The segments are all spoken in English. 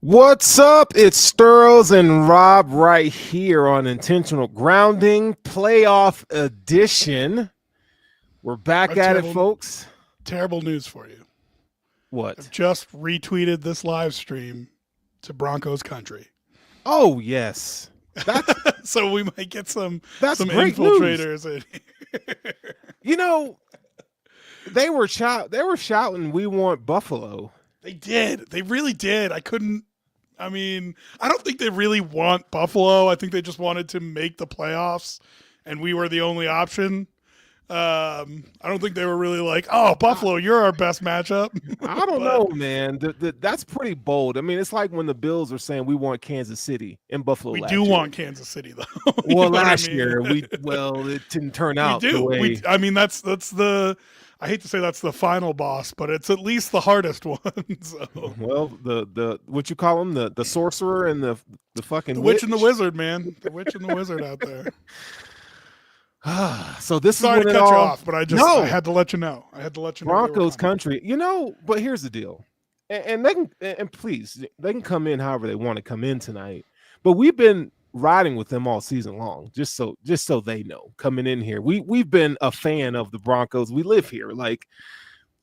What's up? It's Sturls and Rob right here on Intentional Grounding Playoff Edition. We're I back have at it, terrible, folks. terrible news for you. I've What? just retweeted this live stream to Broncos country, Oh, yes. That's so we might get some that's some great news. infiltrators in. You know, they were shouting we want Buffalo. They did. They really did. I couldn't. I mean, I don't think they really want Buffalo. I think they just wanted to make the playoffs, and we were the only option. I don't think they were really like, "Oh, Buffalo, you're our best matchup." I don't But know, man. That's pretty bold. I mean, it's like when the Bills are saying we want Kansas City in Buffalo we last do year. want Kansas City, though. You Well, know what I last mean? year it didn't turn We out the do. way. I mean, that's the. I hate to say that's the final boss, but it's at least the hardest one. So Well, the what you call him, the sorcerer and the fucking the witch and the witch. wizard, man, the witch and the wizard out there. So this is Sorry when to it cut you all off, but I no had to let you know. I had to let you know they were Broncos coming. country. But here's the deal, and they can and please they can come in however they want to come in tonight. But we've been riding with them all season long, just so they know coming in here. We've been a fan of the Broncos. We live here, like.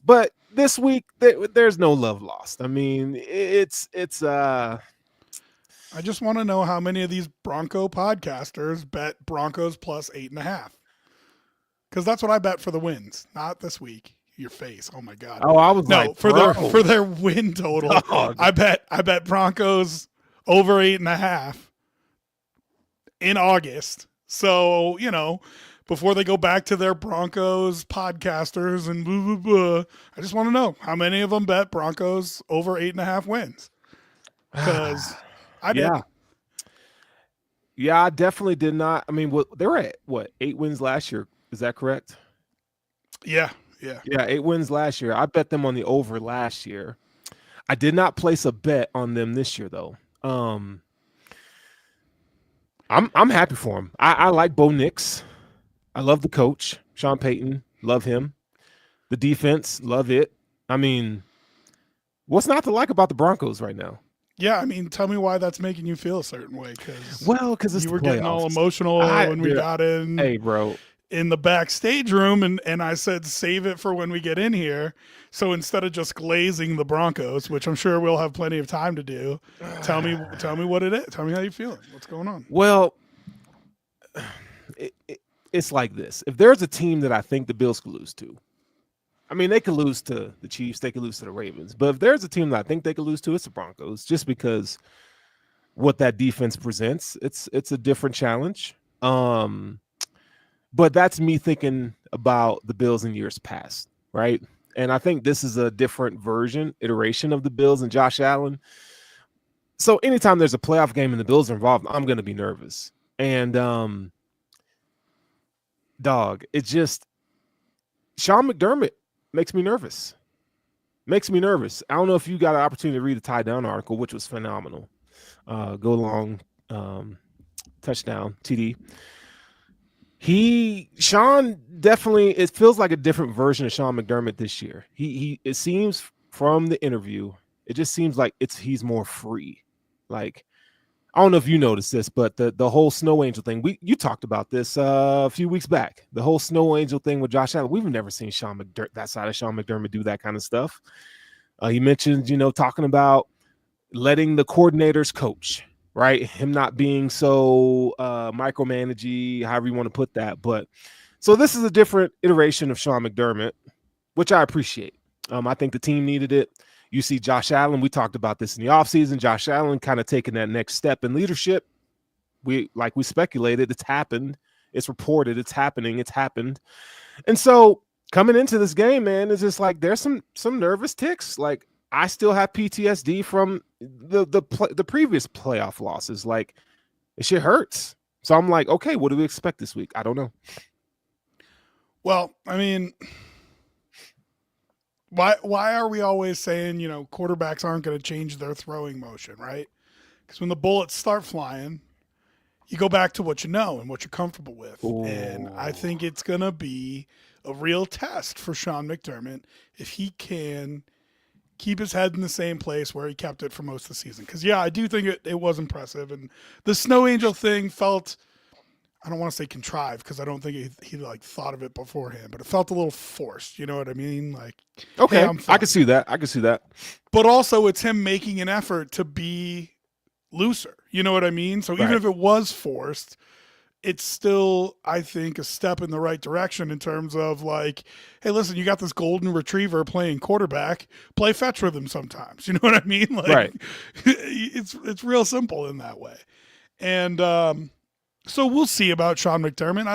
But this week, there's no love lost. I mean, I just want to know how many of these Bronco podcasters bet Broncos plus 8.5. Because that's what I bet for the wins. Not this week. Your face. Oh my god. oh, I was No, like, for bro, their win total. dog. I bet Broncos over 8.5 in August. So, before they go back to their Broncos podcasters and blah, blah, blah, I just want to know how many of them bet Broncos over 8.5 wins. Because I did. Yeah. Yeah, I definitely did not. I mean, they were at 8 wins last year? Is that correct? Yeah. Yeah, 8 wins last year. I bet them on the over last year. I did not place a bet on them this year though. I'm happy for him. I like Bo Nix. I love the coach, Sean Payton. Love him. The defense, love it. I mean, what's not to like about the Broncos right now? Yeah, I mean, tell me why that's making you feel a certain way. Because Well, because it's you the were getting all playoffs. emotional when we Dude, got in. hey, bro. In the backstage room, and I said save it for when we get in here. So instead of just glazing the Broncos, which I'm sure we'll have plenty of time to do, tell me what it is. Tell me how you feeling. What's going on? Well, it's like this. If there's a team that I think the Bills could lose to, I mean, they could lose to the Chiefs, they could lose to the Ravens, but if there's a team that I think they could lose to, it's the Broncos, just because what that defense presents. It's a different challenge. But that's me thinking about the Bills in years past, right? And I think this is a different iteration of the Bills and Josh Allen. So anytime there's a playoff game and the Bills are involved, I'm going to be nervous. And dog, it's just Sean McDermott makes me nervous. Makes me nervous. I don't know if you got an opportunity to read the Tie Down article, which was phenomenal. Go long touchdown TD. Sean definitely, it feels like a different version of Sean McDermott this year. It seems from the interview, it just seems like he's more free. Like, I don't know if you noticed this, but the whole Snow Angel thing, you talked about this a few weeks back. The whole Snow Angel thing with Josh Allen, we've never seen that side of Sean McDermott do that kind of stuff. He mentioned, talking about letting the coordinators coach. Right, him not being so micromanagey, however you want to put that. But so this is a different iteration of Sean McDermott, which I appreciate. I think the team needed it. You see Josh Allen, we talked about this in the offseason. Josh Allen kind of taking that next step in leadership. We speculated, it's happened. It's reported, it's happening, it's happened. And so coming into this game, man, it's just like there's some nervous ticks. Like, I still have PTSD from the previous playoff losses. Like, it shit hurts. So I'm like, okay, what do we expect this week? I don't know. Well, I mean, why are we always saying, quarterbacks aren't going to change their throwing motion, right? Because when the bullets start flying, you go back to what you know and what you're comfortable with. Ooh. And I think it's going to be a real test for Sean McDermott if he can keep his head in the same place where he kept it for most of the season. Because, yeah, I do think it was impressive. And the Snow Angel thing felt, I don't want to say contrived because I don't think he like thought of it beforehand, but it felt a little forced. You know what I mean? Like, Okay, hey, I can see that. I can see that. But also, it's him making an effort to be looser. You know what I mean? So even if it was forced, it's still, I think, a step in the right direction in terms of like, hey, listen, you got this golden retriever playing quarterback, play fetch with him sometimes. You know what I mean? Like, it's real simple in that way. And so we'll see about Sean McDermott.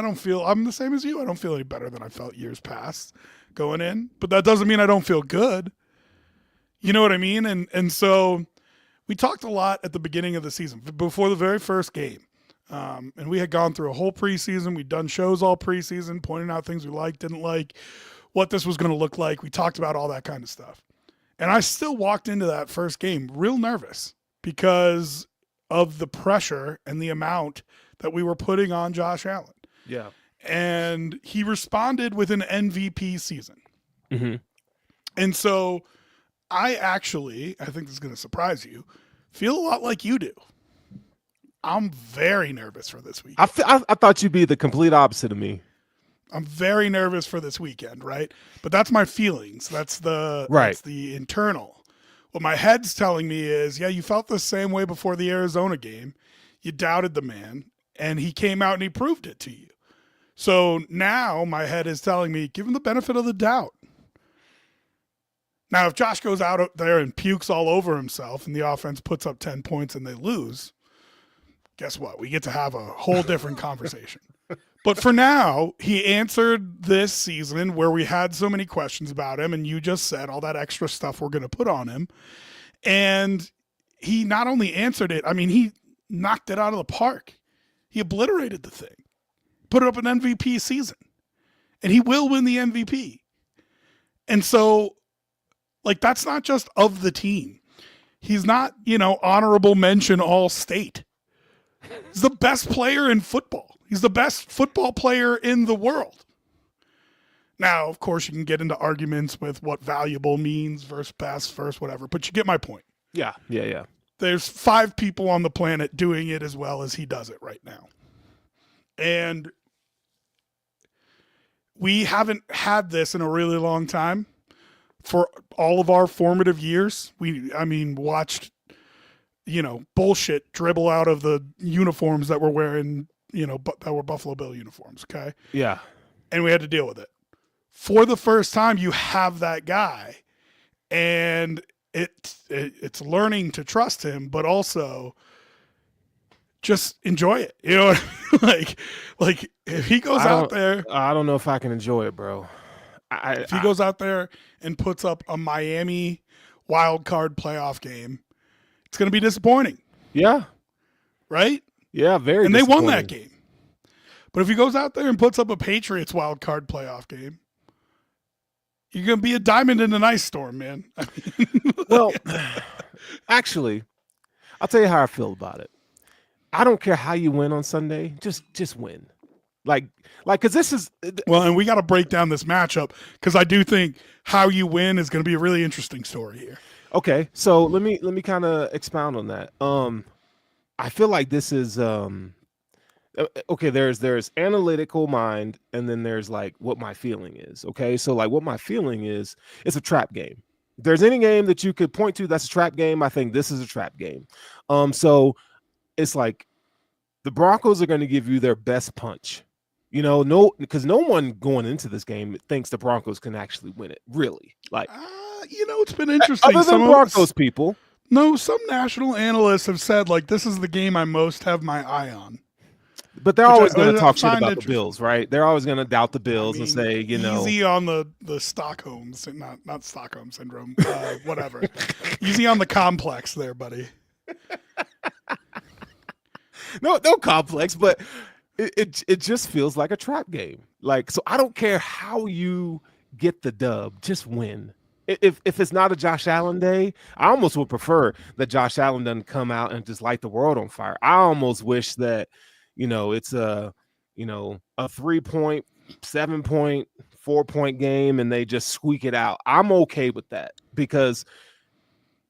I'm the same as you. I don't feel any better than I felt years past going in, but that doesn't mean I don't feel good. You know what I mean? And so we talked a lot at the beginning of the season before the very first game. And we had gone through a whole preseason. We'd done shows all preseason, pointing out things we liked, didn't like, what this was going to look like. We talked about all that kind of stuff. And I still walked into that first game real nervous because of the pressure and the amount that we were putting on Josh Allen. Yeah. And he responded with an MVP season. Mm-hmm. And so I think this is going to surprise you, feel a lot like you do. I'm very nervous for this week. I thought you'd be the complete opposite of me. I'm very nervous for this weekend, right? But that's my feelings. That's the internal. What my head's telling me is, yeah, you felt the same way before the Arizona game. You doubted the man, and he came out and he proved it to you. So now my head is telling me, give him the benefit of the doubt. Now, if Josh goes out there and pukes all over himself and the offense puts up 10 points and they lose, guess what? We get to have a whole different conversation. But for now, he answered this season where we had so many questions about him, and you just said all that extra stuff we're going to put on him. And he not only answered it, I mean, he knocked it out of the park. He obliterated the thing, put it up an MVP season, and he will win the MVP. And so, like, that's not just of the team. He's not, honorable mention all state. He's the best player in football. He's the best football player in the world. Now, of course, you can get into arguments with what valuable means versus best versus whatever, but you get my point. Yeah. There's 5 people on the planet doing it as well as he does it right now. And we haven't had this in a really long time. For all of our formative years, watched bullshit dribble out of the uniforms that we're wearing, that were Buffalo Bill uniforms. Okay. Yeah. And we had to deal with it. For the first time, you have that guy, and it's learning to trust him, but also just enjoy it. You know, like if he goes out there, I don't know if I can enjoy it, bro. If he goes out there and puts up a Miami wild card playoff game, it's going to be disappointing. Yeah. Right? Yeah, very. And they won that game. But if he goes out there and puts up a Patriots wild card playoff game, you're going to be a diamond in an ice storm, man. Well, actually, I'll tell you how I feel about it. I don't care how you win on Sunday. Just win. Like, because this is well, and we got to break down this matchup because I do think how you win is going to be a really interesting story here. Okay, so let me kind of expound on that. I feel like this is okay. There's analytical mind, and then there's like what my feeling is. Okay, so like what my feeling is, it's a trap game. If there's any game that you could point to that's a trap game, I think this is a trap game. So it's like the Broncos are going to give you their best punch. Because no one going into this game thinks the Broncos can actually win it. Really, like it's been interesting. Other than Broncos people, no, some national analysts have said like this is the game I most have my eye on. But they're always going to talk shit about the Bills, right? They're always going to doubt the Bills and say, easy on the Stockholm, not Stockholm syndrome, whatever. Easy on the complex, there, buddy. No complex, but. It just feels like a trap game. Like, so I don't care how you get the dub, just win. If it's not a Josh Allen day, I almost would prefer that Josh Allen doesn't come out and just light the world on fire. I almost wish that, it's a 3-point, 7-point, 4-point game and they just squeak it out. I'm okay with that because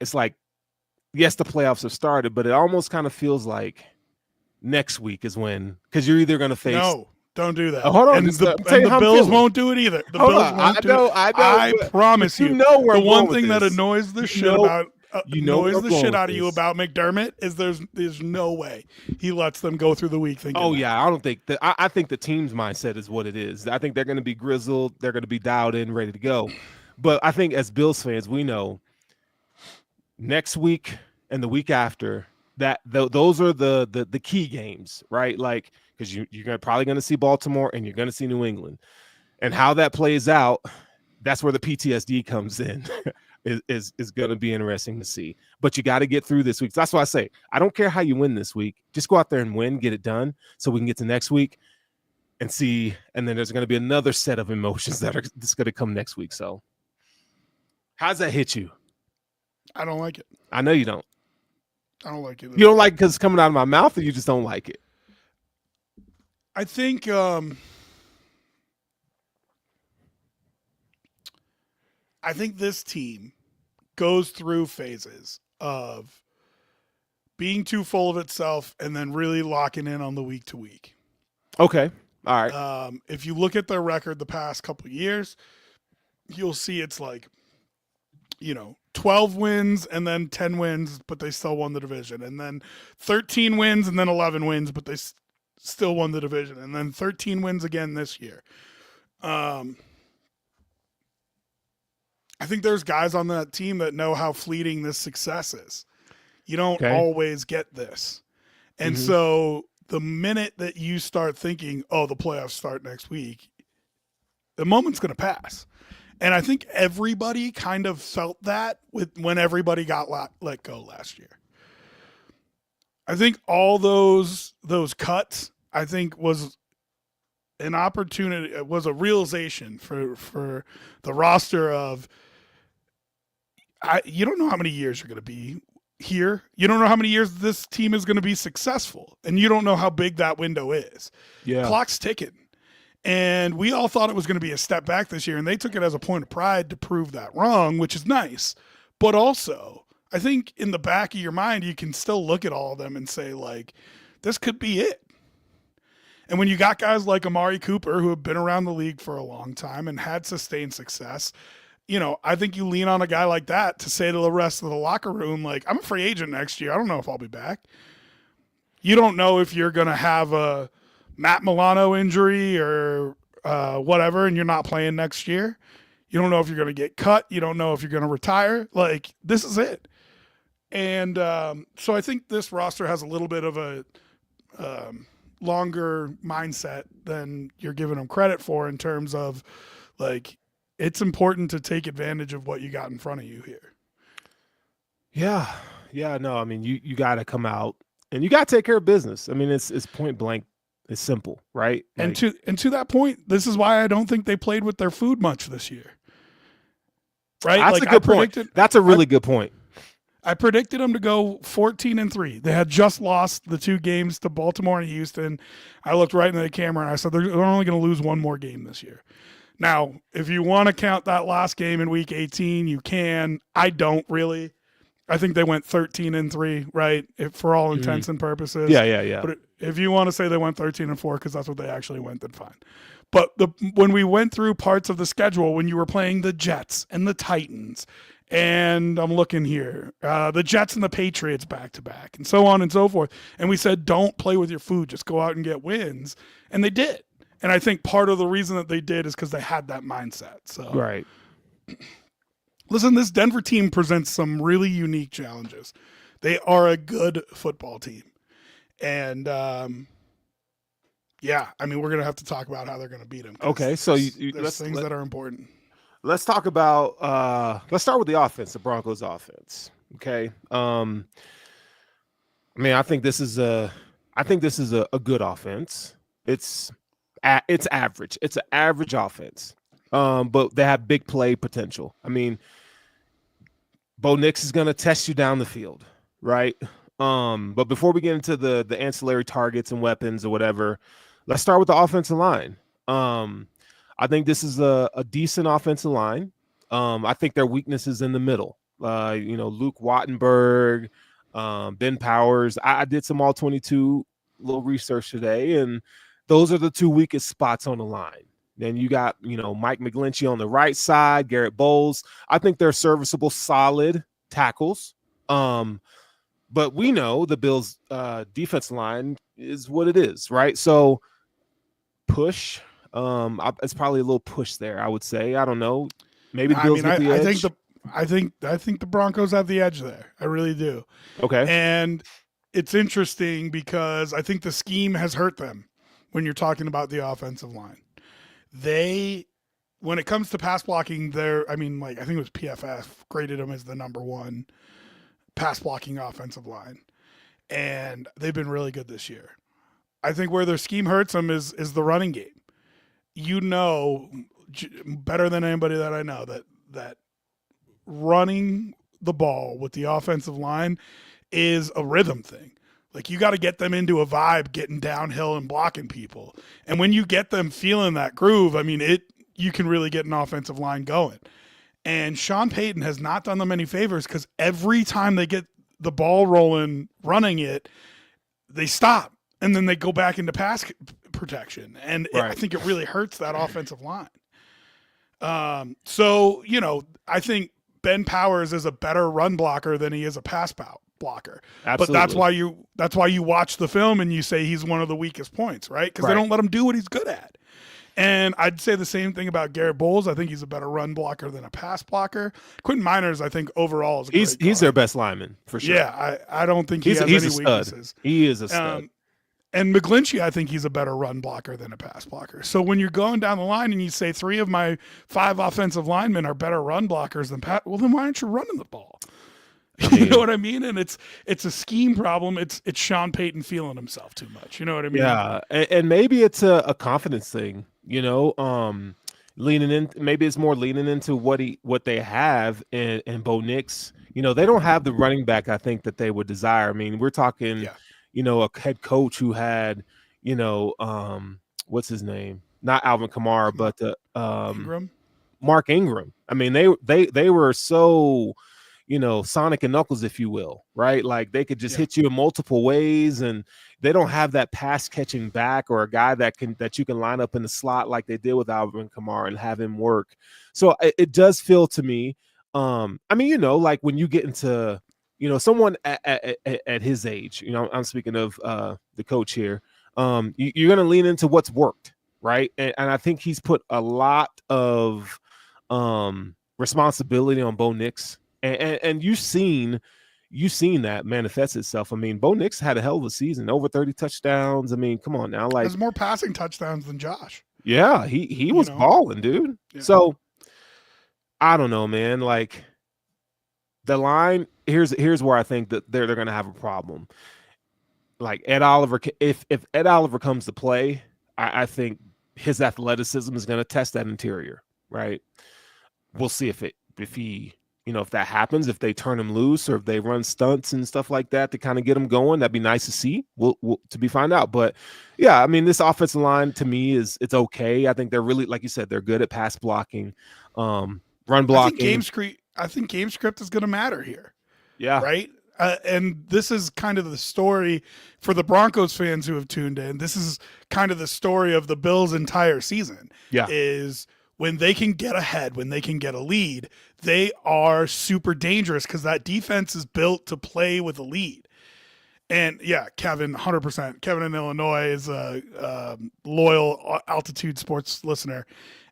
it's like, yes, the playoffs have started, but it almost kind of feels like next week is when, because you're either going to face. No, don't do that. Oh, hold on, and just, the tell you how I'm Bills feeling. won't do it either. The Hold Bills on, won't do it. I know, promise you you. know where the I'm one going with thing that this. annoys the You shit know- about where annoys I'm the going shit with out of you this. about McDermott is there's no way he lets them go through the week thinking. Oh that. yeah, I don't think that. I think the team's mindset is what it is. I think they're going to be grizzled. They're going to be dialed in, ready to go. But I think as Bills fans, we know next week and the week after that those are the key games, right? Like, because you're probably going to see Baltimore and you're going to see New England, and how that plays out. That's where the PTSD comes in. is going to be interesting to see. But you got to get through this week. So that's why I say I don't care how you win this week. Just go out there and win, get it done, so we can get to next week and see. And then there's going to be another set of emotions that are just going to come next week. So how's that hit you? I don't like it. I know you don't. I don't like it. You don't like it because it's coming out of my mouth, or you just don't like it? I think this team goes through phases of being too full of itself and then really locking in on the week to week. Okay. All right. If you look at their record the past couple of years, you'll see it's like, 12 wins and then 10 wins, but they still won the division. And then 13 wins and then 11 wins, but they still won the division. And then 13 wins again this year. I think there's guys on that team that know how fleeting this success is. You don't always get this. And so the minute that you start thinking, oh, the playoffs start next week, the moment's going to pass. And I think everybody kind of felt that when everybody got let go last year. I think all those cuts, I think, was an opportunity, it was a realization for the roster of, you don't know how many years you're going to be here. You don't know how many years this team is going to be successful. And you don't know how big that window is. Yeah. Clock's ticking. And we all thought it was going to be a step back this year. And they took it as a point of pride to prove that wrong, which is nice. But also, I think in the back of your mind, you can still look at all of them and say, like, this could be it. And when you got guys like Amari Cooper, who have been around the league for a long time and had sustained success, I think you lean on a guy like that to say to the rest of the locker room, like, I'm a free agent next year. I don't know if I'll be back. You don't know if you're going to have a Matt Milano injury or whatever, and you're not playing next year. You don't know if you're going to get cut. You don't know if you're going to retire. Like, this is it. And so I think this roster has a little bit of a longer mindset than you're giving them credit for in terms of, like, it's important to take advantage of what you got in front of you here. Yeah. Yeah. No, I mean, you got to come out and you got to take care of business. I mean, it's point blank. It's simple, right? And to that point, this is why I don't think they played with their food much this year. Right? That's a good point. That's a really good point. I predicted them to go 14-3. They had just lost the 2 games to Baltimore and Houston. I looked right into the camera and I said, they're only going to lose 1 more game this year. Now, if you want to count that last game in week 18, you can. I don't really. I think they went 13-3, right? For all intents and purposes. Yeah. But if you want to say they went 13-4 because that's what they actually went, then fine. But when we went through parts of the schedule, when you were playing the Jets and the Titans, and I'm looking here, the Jets and the Patriots back to back, and so on and so forth, and we said, don't play with your food, just go out and get wins, and they did. And I think part of the reason that they did is because they had that mindset. So right. Listen, this Denver team presents some really unique challenges. They are a good football team. And, yeah, I mean, we're going to have to talk about how they're going to beat them. Okay, so there's things that are important. Let's talk about let's start with the offense, the Broncos offense. Okay. I mean, I think this is a good offense. It's average. It's an average offense. But they have big play potential. I mean, Bo Nix is going to test you down the field, right? But before we get into the ancillary targets and weapons or whatever, let's start with the offensive line. I think this is a decent offensive line. I think their weakness is in the middle. Luke Wattenberg, Ben Powers. I did some all 22 little research today, and those are the two weakest spots on the line. Then you got, Mike McGlinchey on the right side, Garrett Bowles. I think they're serviceable, solid tackles. But we know the Bills' defense line is what it is, right? So push. It's probably a little push there, I would say. I don't know. Maybe the Bills get the edge. I think the Broncos have the edge there. I really do. Okay. And it's interesting because I think the scheme has hurt them when you're talking about the offensive line. When it comes to pass blocking, I think it was PFF graded them as the number one pass blocking offensive line. And they've been really good this year. I think where their scheme hurts them is the running game. Better than anybody that I know that running the ball with the offensive line is a rhythm thing. Like, you got to get them into a vibe, getting downhill and blocking people. And when you get them feeling that groove, you can really get an offensive line going. And Sean Payton has not done them any favors because every time they get the ball rolling, running it, they stop. And then they go back into pass protection. And right. I think it really hurts that offensive line. I think Ben Powers is a better run blocker than he is a pass blocker. Absolutely. But that's why you watch the film and you say he's one of the weakest points, right? Because they don't let him do what he's good at. And I'd say the same thing about Garrett Bowles. I think he's a better run blocker than a pass blocker. Quentin Miners, I think overall is a great he's their best lineman for sure. Yeah, I don't think he's any weaknesses. He is a stud. And McGlinchey, I think he's a better run blocker than a pass blocker. So when you're going down the line and you say 3 of my 5 offensive linemen are better run blockers than Pat, well, then why aren't you running the ball? You know what I mean? And it's a scheme problem. It's Sean Payton feeling himself too much. You know what I mean? Yeah, and maybe it's a confidence thing. Leaning in. Maybe it's more leaning into what they have in Bo Nix. They don't have the running back I think that they would desire. I mean, we're talking. Yeah. A head coach who had, what's his name? Not Alvin Kamara, but Ingram? Mark Ingram. I mean, they were so, Sonic and Knuckles, if you will, right? Like they could just hit you in multiple ways, and they don't have that pass catching back or a guy that you can line up in the slot like they did with Alvin Kamara and have him work. So it does feel to me, like when you get into someone at his age, I'm speaking of the coach here, you're going to lean into what's worked, right? And I think he's put a lot of responsibility on Bo Nix, and you've seen that manifest itself. I mean, Bo Nix had a hell of a season, over 30 touchdowns. I mean, come on now, like there's more passing touchdowns than Josh. Yeah, he was balling, dude. Yeah. So I don't know, man. Like the line. Here's where I think that they're going to have a problem. Like Ed Oliver, if Ed Oliver comes to play, I think his athleticism is going to test that interior, right? We'll see if he, if that happens, if they turn him loose or if they run stunts and stuff like that to kind of get him going. That'd be nice to see. We'll to be find out. But yeah, I mean, this offensive line to me it's okay. I think they're really, like you said, they're good at pass blocking, run blocking. I think game script is going to matter here. Yeah. Right. And this is kind of the story for the Broncos fans who have tuned in. This is kind of the story of the Bills' entire season. Yeah. Is when they can get ahead, when they can get a lead, they are super dangerous because that defense is built to play with a lead. And yeah, Kevin, 100%. Kevin in Illinois is a loyal Altitude Sports listener.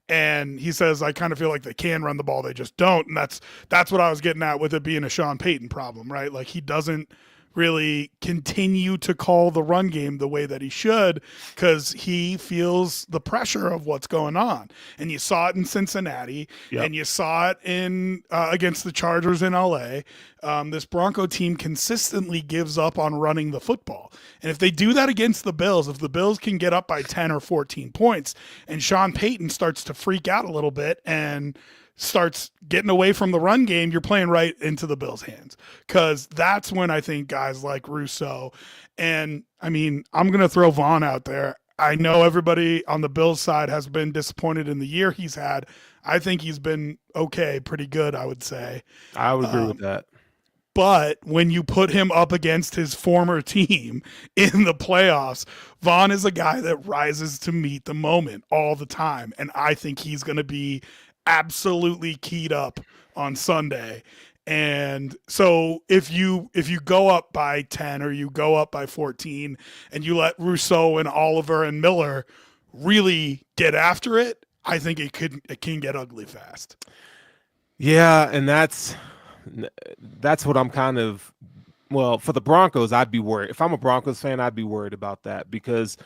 And he says, I kind of feel like they can run the ball, they just don't. And that's what I was getting at with it being a Sean Payton problem, right? Like he doesn't really continue to call the run game the way that he should because he feels the pressure of what's going on. And you saw it in Cincinnati, and you saw it in against the Chargers in LA. This Bronco team consistently gives up on running the football. And if they do that against the Bills, if the Bills can get up by 10 or 14 points and Sean Payton starts to freak out a little bit and starts getting away from the run game, you're playing right into the Bills' hands. Because that's when I think guys like Rousseau, and I mean, I'm going to throw Vaughn out there. I know everybody on the Bills side has been disappointed in the year he's had. I think he's been okay, pretty good, I would say. I would agree with that. But when you put him up against his former team in the playoffs, Vaughn is a guy that rises to meet the moment all the time. And I think he's going to be absolutely keyed up on Sunday. And so if you go up by 10 or you go up by 14 and you let Rousseau and Oliver and Miller really get after it, I think it can get ugly fast. Yeah, and that's what I'm kind of, well, for the Broncos, I'd be worried. If I'm a Broncos fan, I'd be worried about that, because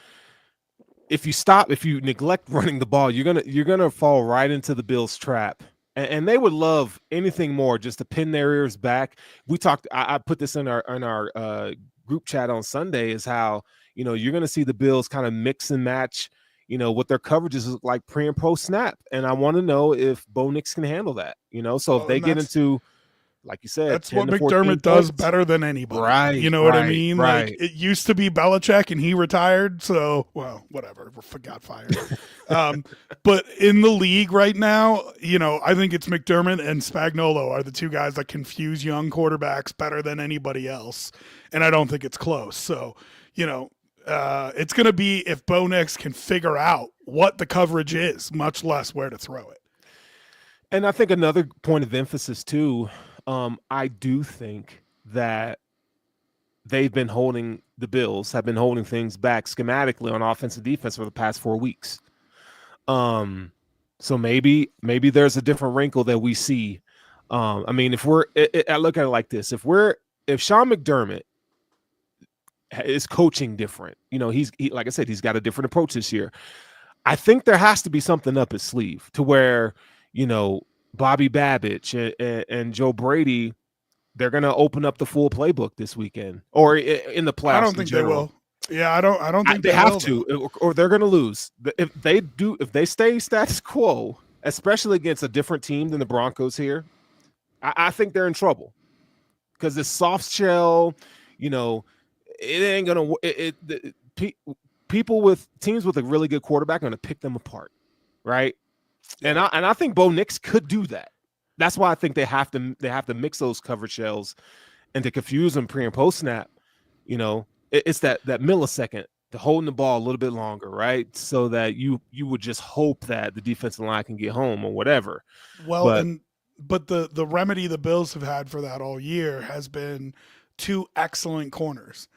if you neglect running the ball, you're gonna fall right into the Bills' trap. And they would love anything more just to pin their ears back. I put this in our group chat on Sunday, is how, you're going to see the Bills kind of mix and match, what their coverages look like pre and post snap. And I want to know if Bo Nix can handle that, so if they get into, like you said, that's what McDermott does better than anybody. Right. You know what I mean? Right. Like, it used to be Belichick and he retired. So, well, whatever. Got fired. But in the league right now, I think it's McDermott and Spagnuolo are the two guys that confuse young quarterbacks better than anybody else. And I don't think it's close. So, it's going to be if Bo Nix can figure out what the coverage is, much less where to throw it. And I think another point of emphasis too, I do think that the Bills have been holding things back schematically on offense and defense for the past 4 weeks. So maybe there's a different wrinkle that we see. I mean, I look at it like this: if Sean McDermott is coaching different, he like I said, he's got a different approach this year. I think there has to be something up his sleeve to where, Bobby Babich and Joe Brady, they're going to open up the full playbook this weekend or in the playoffs. I don't think they will. Yeah, I don't think they have to, or they're going to lose. If they stay status quo, especially against a different team than the Broncos here, I think they're in trouble, because this soft shell, it ain't going to. People with teams with a really good quarterback are going to pick them apart, right? And I think Bo Nix could do that. That's why I think they have to mix those coverage shells, and to confuse them pre and post snap. It's that millisecond to holding the ball a little bit longer, right? So that you would just hope that the defensive line can get home or whatever. Well, but the remedy the Bills have had for that all year has been two excellent corners,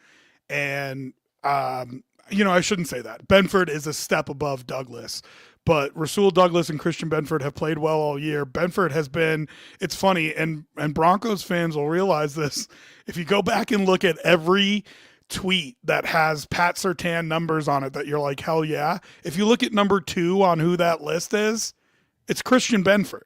and I shouldn't say that. Benford is a step above Douglas. But Rasul Douglas and Christian Benford have played well all year. Benford has been, it's funny, and Broncos fans will realize this. If you go back and look at every tweet that has Pat Surtain numbers on it that you're like, hell yeah. If you look at number 2 on who that list is, it's Christian Benford.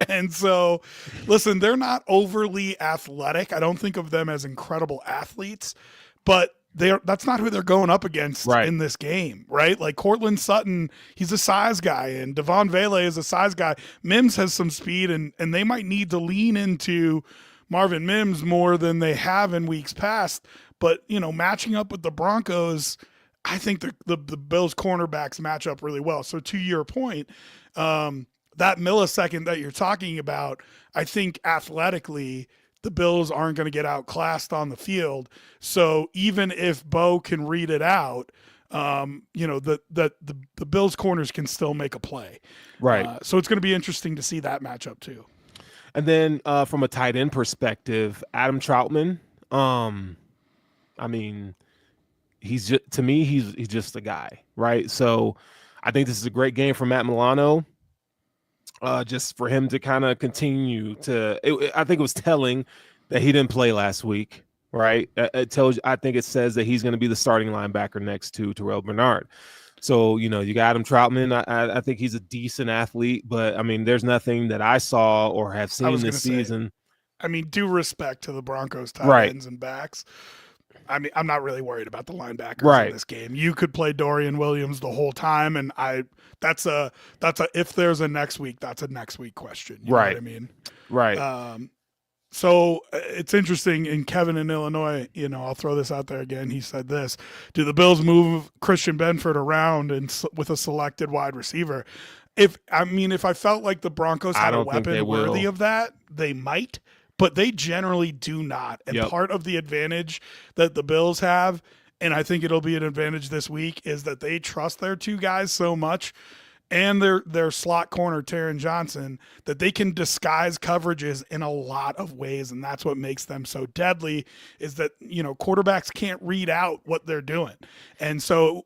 And so, listen, they're not overly athletic. I don't think of them as incredible athletes, but that's not who they're going up against in this game, right? Like Cortland Sutton, he's a size guy, and Devon Vele is a size guy. Mims has some speed, and they might need to lean into Marvin Mims more than they have in weeks past. But, matching up with the Broncos, I think the Bills cornerbacks match up really well. So to your point, that millisecond that you're talking about, I think athletically – the Bills aren't going to get outclassed on the field. So even if Bo can read it out, the Bills corners can still make a play. Right. So it's going to be interesting to see that matchup too. And then from a tight end perspective, Adam Troutman, I mean, he's just a guy, right? So I think this is a great game for Matt Milano. Just for him to kind of continue I think it was telling that he didn't play last week, right? I think it says that he's going to be the starting linebacker next to Terrell Bernard. So, you got Adam Troutman. I think he's a decent athlete, but I mean, there's nothing that I saw or have seen this season. I mean, due respect to the Broncos tight ends and backs. I mean, I'm not really worried about the linebackers in this game. You could play Dorian Williams the whole time, and that's a if there's a next week, that's a next week question. You know what I mean? Right. So it's interesting. In Kevin in Illinois, I'll throw this out there again. He said this: do the Bills move Christian Benford around and with a selected wide receiver? If I felt like the Broncos I had a don't think they weapon worthy will. of that, they might, but they generally do not. And Yep. part of the advantage that the Bills have, and I think it'll be an advantage this week, is that they trust their two guys so much and their slot corner Taron Johnson that they can disguise coverages in a lot of ways, and that's what makes them so deadly. Is that quarterbacks can't read out what they're doing, and so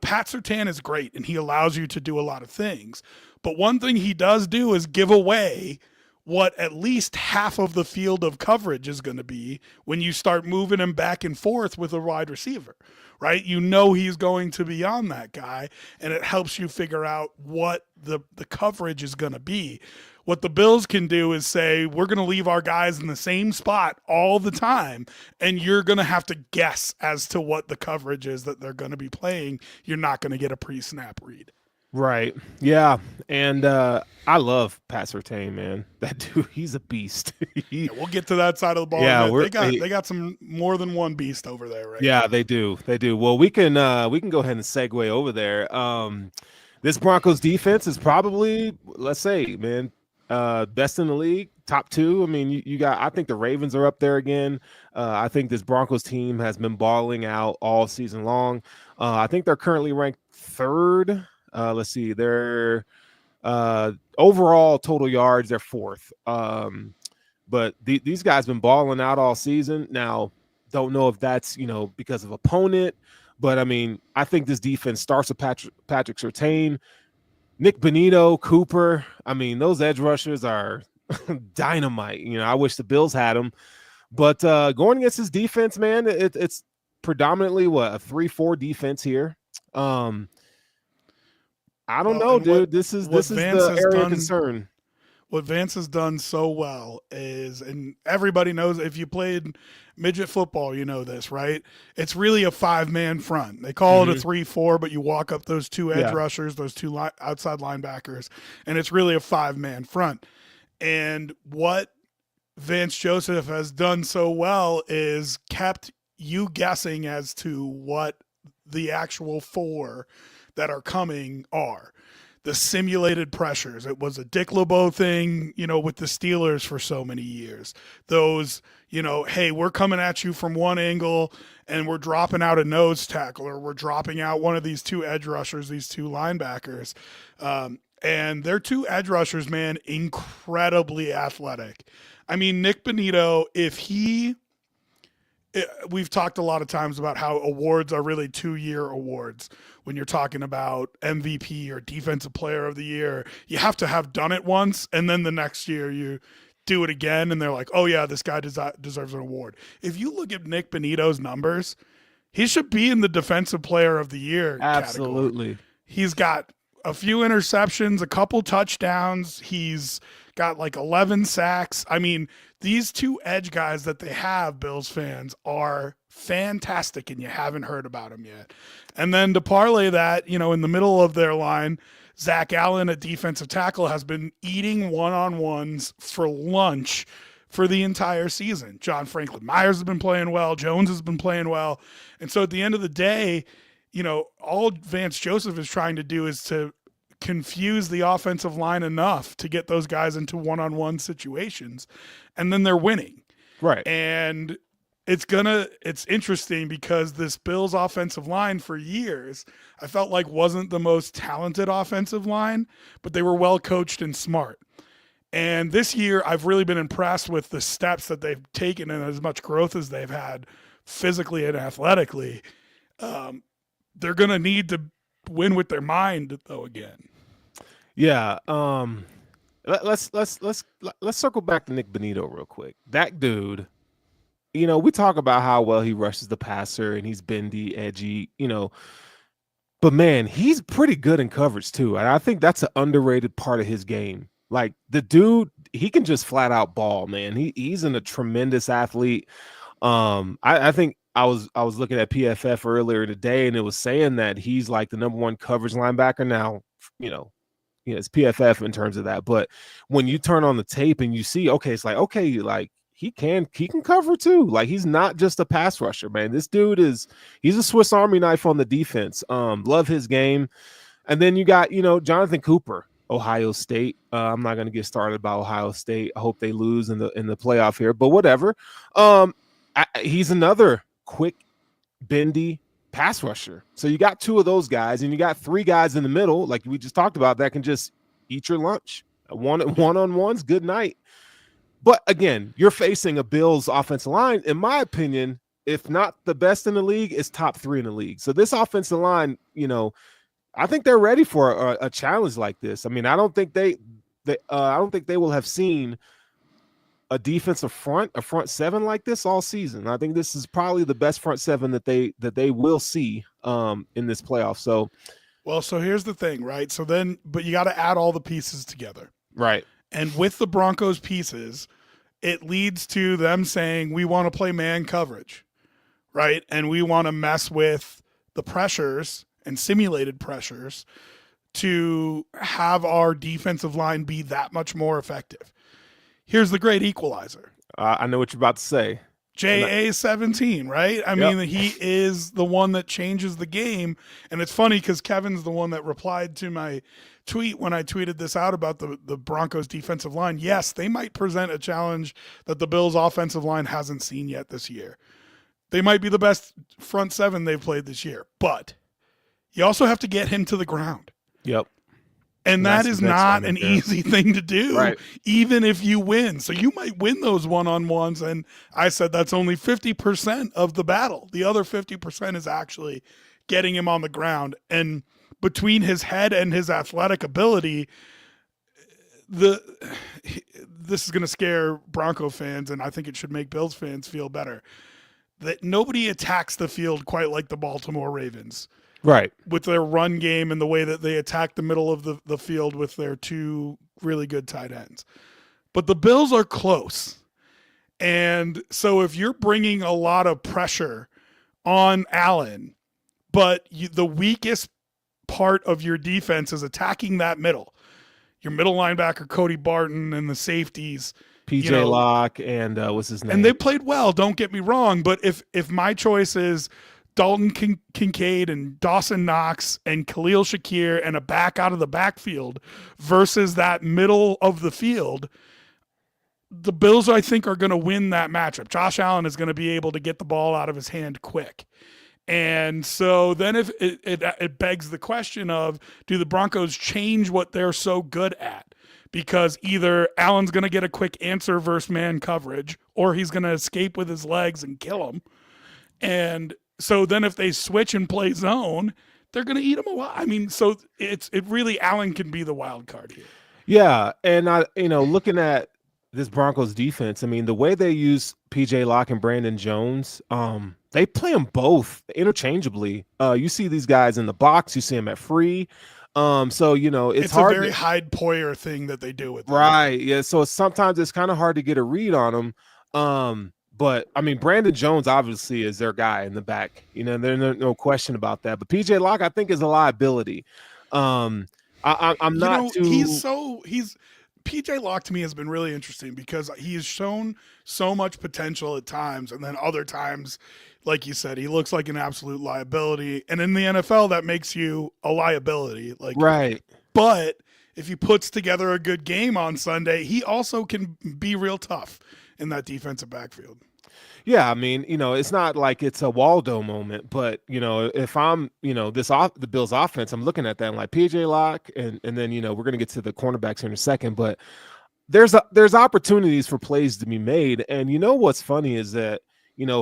Pat Surtain is great and he allows you to do a lot of things, but one thing he does do is give away what at least half of the field of coverage is going to be when you start moving him back and forth with a wide receiver, right? He's going to be on that guy, and it helps you figure out what the coverage is going to be. What the Bills can do is say, we're going to leave our guys in the same spot all the time, and you're going to have to guess as to what the coverage is that they're going to be playing. You're not going to get a pre-snap read. Right. Yeah. And I love Pat Surtain, man. That dude, he's a beast. We'll get to that side of the ball. Yeah, they got some more than one beast over there, right? Yeah, they do. They do. Well, we can go ahead and segue over there. This Broncos defense is probably, let's say, man, best in the league, top two. I mean, you got, I think the Ravens are up there again. I think this Broncos team has been balling out all season long. I think they're currently ranked third. Let's see, they're overall total yards, they're fourth. But these guys been balling out all season. Now, don't know if that's, because of opponent, but I mean, I think this defense starts with Patrick Surtain, Nick Bonitto, Cooper. I mean, those edge rushers are dynamite. I wish the Bills had them, but going against this defense, man, it's predominantly a 3-4 defense here. I don't know, dude. This is the area of concern. What Vance has done so well is, and everybody knows, if you played midget football, you know this, right? It's really a 5-man front. They call it a 3-4, but you walk up those two edge rushers, those two outside linebackers, and it's really a 5-man front. And what Vance Joseph has done so well is kept you guessing as to what the actual four that are coming are. The simulated pressures. It was a Dick LeBeau thing, with the Steelers for so many years. Those, hey, we're coming at you from one angle and we're dropping out a nose tackle, or we're dropping out one of these two edge rushers, these two linebackers. And they're two edge rushers, man, incredibly athletic. I mean, Nick Bonitto, we've talked a lot of times about how awards are really 2-year awards. When you're talking about MVP or Defensive Player of the Year, you have to have done it once, and then the next year you do it again, and they're like, oh, yeah, this guy deserves an award. If you look at Nick Bonitto's numbers, he should be in the Defensive Player of the Year Absolutely. category. He's got a few interceptions, a couple touchdowns. He's got like 11 sacks. I mean, these two edge guys that they have, Bills fans, are fantastic, and you haven't heard about them yet. And then to parlay that, in the middle of their line, Zach Allen at defensive tackle has been eating one-on-ones for lunch for the entire season. John Franklin Myers has been playing well. Jones has been playing well. And so at the end of the day, all Vance Joseph is trying to do is to confuse the offensive line enough to get those guys into one-on-one situations, and then they're winning. Right. And it's interesting because this Bills offensive line for years, I felt like wasn't the most talented offensive line, but they were well coached and smart. And this year, I've really been impressed with the steps that they've taken and as much growth as they've had physically and athletically. They're going to need to win with their mind, though, again. Yeah. Let's circle back to Nick Bonitto real quick. That dude, we talk about how well he rushes the passer and he's bendy, edgy, but man, he's pretty good in coverage too. And I think that's an underrated part of his game. Like, the dude, he can just flat out ball, man. He's a tremendous athlete. I think I was looking at PFF earlier today, and it was saying that he's like the number one coverage linebacker now. It's PFF in terms of that. But when you turn on the tape and you see, okay, it's like, okay, like he can cover too. Like, he's not just a pass rusher, man. This dude he's a Swiss Army knife on the defense. Love his game. And then you got, Jonathan Cooper. Ohio State. I'm not going to get started about Ohio State. I hope they lose in the playoff here, but whatever. He's another quick, bendy pass rusher. So you got two of those guys, and you got three guys in the middle, like we just talked about, that can just eat your lunch. One-on-ones, good night. But again, you're facing a Bills offensive line, in my opinion, if not the best in the league, is top 3 in the league. So this offensive line, I think they're ready for a challenge like this. I mean, I don't think they will have seen a defensive front, a front seven like this all season. I think this is probably the best front seven that they will see in this playoff. So, well, so here's the thing, right? So then, but you got to add all the pieces together, right? And with the Broncos pieces, it leads to them saying we want to play man coverage, right? And we want to mess with the pressures and simulated pressures to have our defensive line be that much more effective. Here's the great equalizer. I know what you're about to say. JA17, right? I mean, he is the one that changes the game. And it's funny because Kevin's the one that replied to my tweet when I tweeted this out about the Broncos defensive line. Yes, they might present a challenge that the Bills offensive line hasn't seen yet this year. They might be the best front seven they've played this year, but you also have to get him to the ground. Yep. And that is not an easy thing to do, right, even if you win. So you might win those one-on-ones, and I said that's only 50% of the battle. The other 50% is actually getting him on the ground. And between his head and his athletic ability, this is going to scare Bronco fans, and I think it should make Bills fans feel better, that nobody attacks the field quite like the Baltimore Ravens. Right. With their run game and the way that they attack the middle of the field with their two really good tight ends. But the Bills are close. And so if you're bringing a lot of pressure on Allen, but the weakest part of your defense is attacking that middle, your middle linebacker, Cody Barton, and the safeties, PJ Locke and what's his name? And they played well, don't get me wrong. But if my choice is Dalton Kincaid and Dawson Knox and Khalil Shakir and a back out of the backfield versus that middle of the field, the Bills, I think, are going to win that matchup. Josh Allen is going to be able to get the ball out of his hand quick. And so then if it begs the question of, do the Broncos change what they're so good at? Because either Allen's going to get a quick answer versus man coverage, or he's going to escape with his legs and kill him. And so then if they switch and play zone, they're going to eat them alive. I mean, so it really, Allen can be the wild card here. Yeah. And looking at this Broncos defense, I mean, the way they use PJ Locke and Brandon Jones, they play them both interchangeably. You see these guys in the box, you see them at free. So, it's hard. A very Hyde Poyer thing that they do with them. Right. Yeah. So sometimes it's kind of hard to get a read on them. But I mean, Brandon Jones obviously is their guy in the back. There's no question about that. But PJ Locke, I think, is a liability. I'm not too. PJ Locke to me has been really interesting because he has shown so much potential at times, and then other times, like you said, he looks like an absolute liability. And in the NFL, that makes you a liability. Right. But if he puts together a good game on Sunday, he also can be real tough in that defensive backfield. Yeah, I mean, it's not like it's a Waldo moment, but if I'm, the Bills offense, I'm looking at that and like PJ Locke, and then we're gonna get to the cornerbacks here in a second, but there's opportunities for plays to be made, and what's funny is that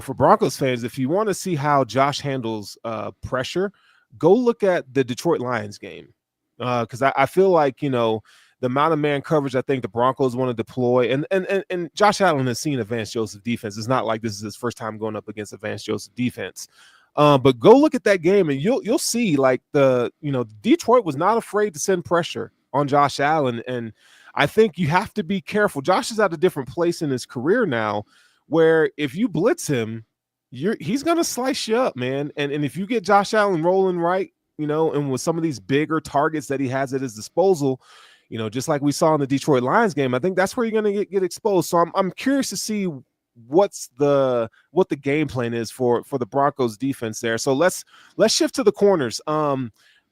for Broncos fans, if you want to see how Josh handles pressure, go look at the Detroit Lions game, because I feel like the amount of man coverage I think the Broncos want to deploy, and Josh Allen has seen Vance Joseph defense. It's not like this is his first time going up against a Vance Joseph defense. But go look at that game, and you'll see Detroit was not afraid to send pressure on Josh Allen, and I think you have to be careful. Josh is at a different place in his career now, where if you blitz him, he's gonna slice you up, man. And if you get Josh Allen rolling right, and with some of these bigger targets that he has at his disposal, just like we saw in the Detroit Lions game, I think that's where you're going to get exposed. So I'm curious to see what the game plan is for the Broncos defense there. So let's shift to the corners.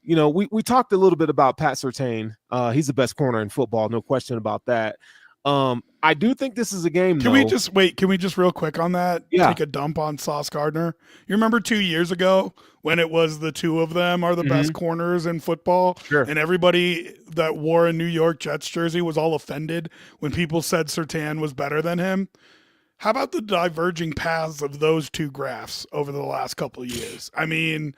we talked a little bit about Pat Surtain. He's the best corner in football, no question about that. I do think this is a game. Can we just wait? Can we just real quick on that? Yeah. Take a dump on Sauce Gardner. You remember 2 years ago when it was the two of them are the best corners in football, Sure. and everybody that wore a New York Jets jersey was all offended when people said Surtain was better than him. How about the diverging paths of those two graphs over the last couple of years? I mean,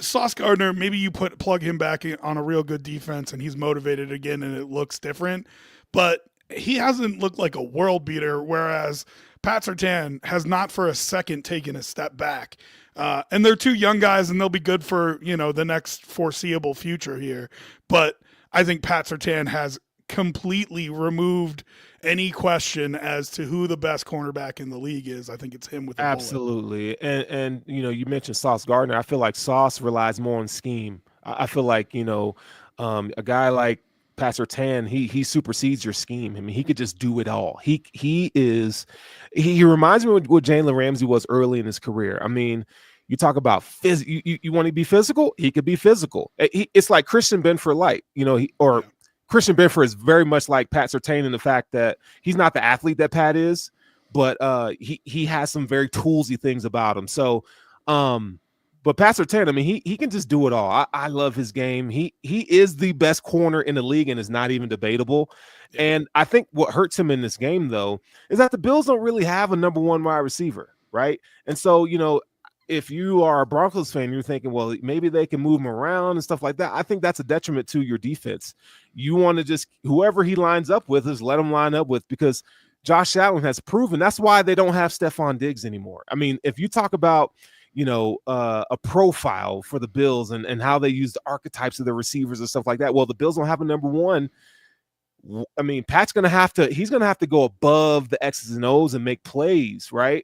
Sauce Gardner, maybe you plug him back on a real good defense and he's motivated again and it looks different, but he hasn't looked like a world beater, whereas Pat Surtain has not for a second taken a step back. And they're two young guys and they'll be good for, the next foreseeable future here. But I think Pat Surtain has completely removed any question as to who the best cornerback in the league is. I think it's him with the absolutely. And you mentioned Sauce Gardner. I feel like Sauce relies more on scheme. I feel like a guy like Pat Surtain, he supersedes your scheme. I mean, he could just do it all. He reminds me of what Jalen Ramsey was early in his career. I mean, you talk about you want to be physical, he could be physical. It's like Christian Benford light, Christian Benford is very much like Pat Surtain in the fact that he's not the athlete that Pat is, but he has some very toolsy things about him. So, but Pat Surtain, I mean, he can just do it all. I love his game. He is the best corner in the league and is not even debatable. Yeah. And I think what hurts him in this game, though, is that the Bills don't really have a number one wide receiver, right? And so, if you are a Broncos fan, you're thinking, well, maybe they can move him around and stuff like that. I think that's a detriment to your defense. You want to just, whoever he lines up with, is let him line up with, because Josh Allen has proven that's why they don't have Stephon Diggs anymore. I mean, if you talk about, a profile for the Bills and how they use the archetypes of the receivers and stuff like that, well, the Bills don't have a number one. I mean, he's going to have to go above the X's and O's and make plays, right?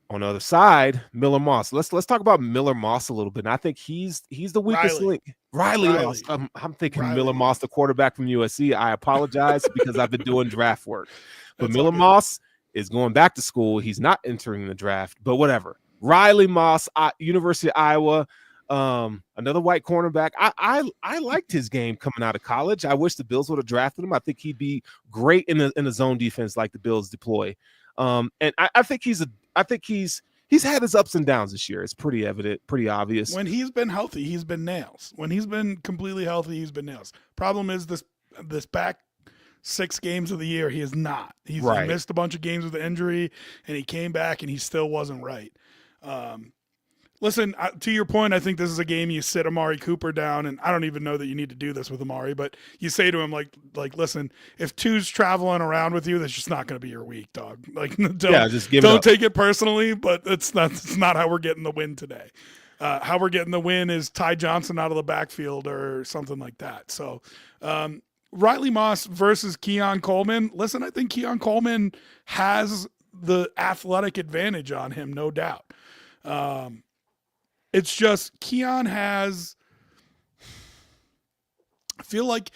On the other side, Miller Moss. Let's talk about Miller Moss a little bit. And I think he's the weakest link. Riley. Lost. I'm thinking Riley. Miller Moss, the quarterback from USC. I apologize because I've been doing draft work. But Miller Moss is going back to school. He's not entering the draft, but whatever. Riley Moss, University of Iowa, another white cornerback. I liked his game coming out of college. I wish the Bills would have drafted him. I think he'd be great in a zone defense like the Bills deploy. And I think he's had his ups and downs this year. It's pretty evident, pretty obvious. When he's been healthy, he's been nails. When he's been completely healthy, he's been nails. Problem is this back 6 games of the year, he is not. He missed a bunch of games with the injury, and he came back, and he still wasn't right. Listen, to your point, I think this is a game you sit Amari Cooper down, and I don't even know that you need to do this with Amari, but you say to him, like, listen, if Tu's traveling around with you, that's just not going to be your week, dog. Like, don't take it personally, but it's not how we're getting the win today. How we're getting the win is Ty Johnson out of the backfield or something like that. So, Riley Moss versus Keon Coleman. Listen, I think Keon Coleman has the athletic advantage on him, no doubt. It's just Keon has – I feel like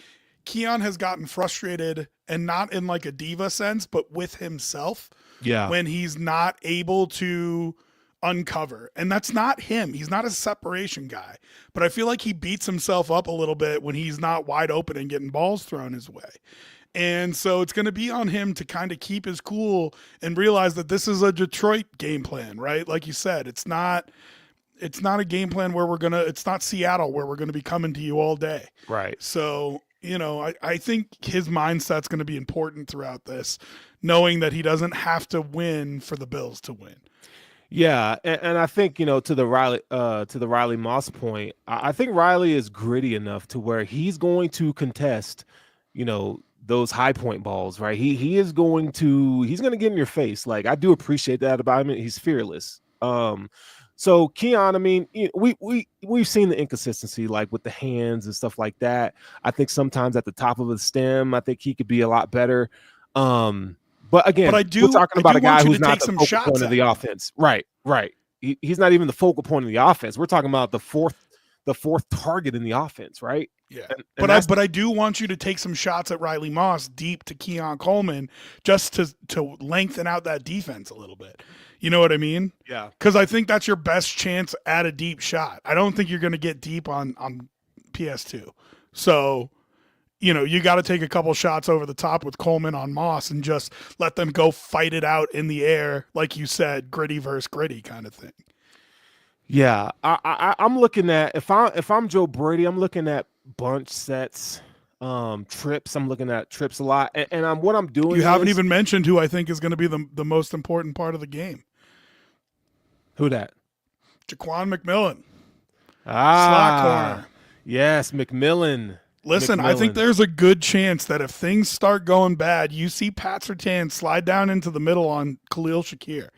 Keon has gotten frustrated, and not in like a diva sense, but with himself. Yeah. When he's not able to uncover. And that's not him. He's not a separation guy. But I feel like he beats himself up a little bit when he's not wide open and getting balls thrown his way. And so it's going to be on him to kind of keep his cool and realize that this is a Detroit game plan, right? Like you said, it's not a game plan where it's not Seattle where we're going to be coming to you all day. Right. So, I think his mindset's going to be important throughout this, knowing that he doesn't have to win for the Bills to win. Yeah, and I think, to the Riley Moss point, I think Riley is gritty enough to where he's going to contest, those high point balls, right? He's going to get in your face. Like, I do appreciate that about him. He's fearless. So Keon, I mean, we've seen the inconsistency, like with the hands and stuff like that. I think sometimes at the top of the stem, I think he could be a lot better. But again, we're talking about a guy who's not the focal point of the offense. Right. He's not even the focal point of the offense. We're talking about the fourth target in the offense, right? Yeah. But I do want you to take some shots at Riley Moss deep to Keon Coleman just to lengthen out that defense a little bit. You know what I mean? Yeah. Because I think that's your best chance at a deep shot. I don't think you're going to get deep on PS2. So, you got to take a couple shots over the top with Coleman on Moss and just let them go fight it out in the air, like you said, gritty versus gritty kind of thing. Yeah, I'm looking at if I'm Joe Brady, I'm looking at bunch sets, trips. I'm looking at trips a lot, and what I'm doing. You haven't even mentioned who I think is going to be the most important part of the game. Who that? Jaquan McMillan. Slot corner. Yes, McMillan. Listen, I think there's a good chance that if things start going bad, you see Pat Surtain slide down into the middle on Khalil Shakir.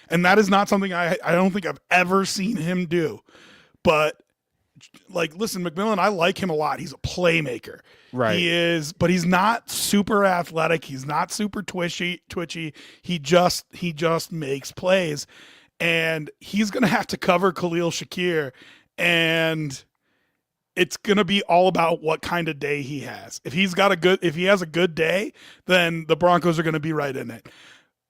And that is not something I don't think I've ever seen him do. But, listen, McMillan, I like him a lot. He's a playmaker. Right. He is, but he's not super athletic. He's not super twitchy. He just makes plays. And he's going to have to cover Khalil Shakir. And it's going to be all about what kind of day he has. If he has a good day, then the Broncos are going to be right in it.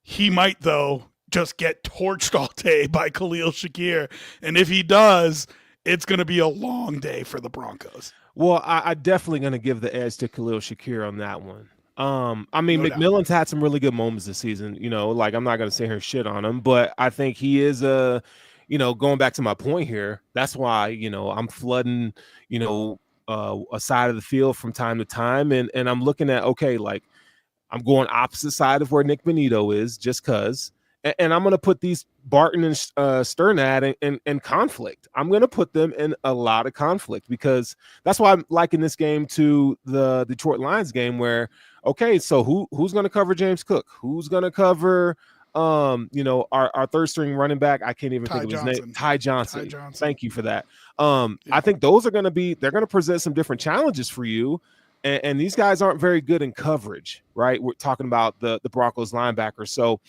He might, though, just get torched all day by Khalil Shakir. And if he does, it's going to be a long day for the Broncos. Well, I definitely going to give the edge to Khalil Shakir on that one. I mean, No McMillan's had some really good moments this season. I'm not going to sit here and shit on him, but I think he is going back to my point here, that's why, I'm flooding, a side of the field from time to time. And I'm looking at, okay, I'm going opposite side of where Nick Benito is just because. And I'm going to put these Barton and Sternad in conflict. I'm going to put them in a lot of conflict because that's why I'm liking this game to the Detroit Lions game where, okay, so who's going to cover James Cook? Who's going to cover our third string running back? I can't even think of his name. Ty Johnson. Thank you for that. I think those are going to present some different challenges for you. And these guys aren't very good in coverage, right? We're talking about the Broncos linebackers. So,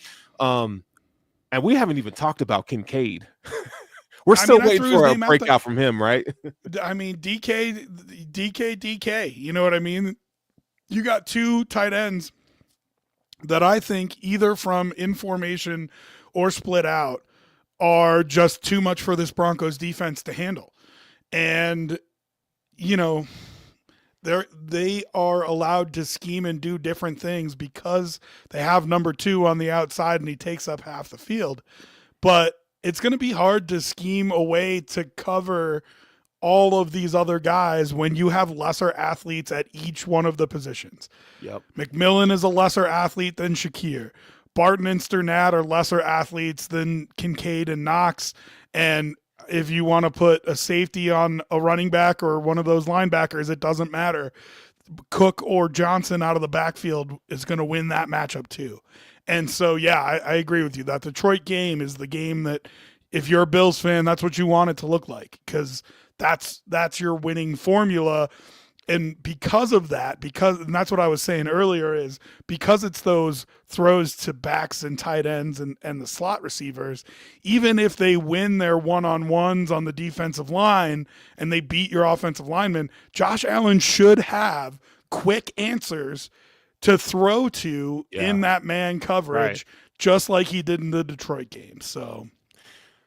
and we haven't even talked about Kincaid. We're still waiting for a breakout from him, right? I mean, DK. You know what I mean? You got two tight ends that I think either from in formation or split out are just too much for this Broncos defense to handle. And, they are allowed to scheme and do different things because they have number 2 on the outside and he takes up half the field. But it's going to be hard to scheme a way to cover all of these other guys when you have lesser athletes at each one of the positions. Yep. McMillan is a lesser athlete than Shakir. Barton and Sternad are lesser athletes than Kincaid and Knox. And if you want to put a safety on a running back or one of those linebackers, it doesn't matter. Cook or Johnson out of the backfield is going to win that matchup too. And so, yeah, I agree with you. That Detroit game is the game that if you're a Bills fan, that's what you want it to look like because that's your winning formula. And because of that, and that's what I was saying earlier is because it's those throws to backs and tight ends and the slot receivers, even if they win their one-on-ones on the defensive line and they beat your offensive lineman, Josh Allen should have quick answers to throw to in that man coverage, just like he did in the Detroit game. So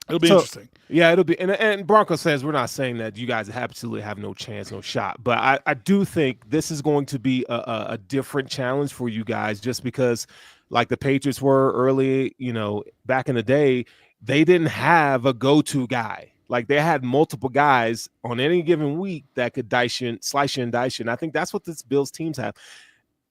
it'll be interesting. Yeah, it'll be. And Broncos fans, we're not saying that you guys absolutely have no chance, no shot. But I do think this is going to be a different challenge for you guys just because, like the Patriots were early, back in the day, they didn't have a go-to guy. Like they had multiple guys on any given week that could slice you and dice you. And I think that's what this Bills teams have.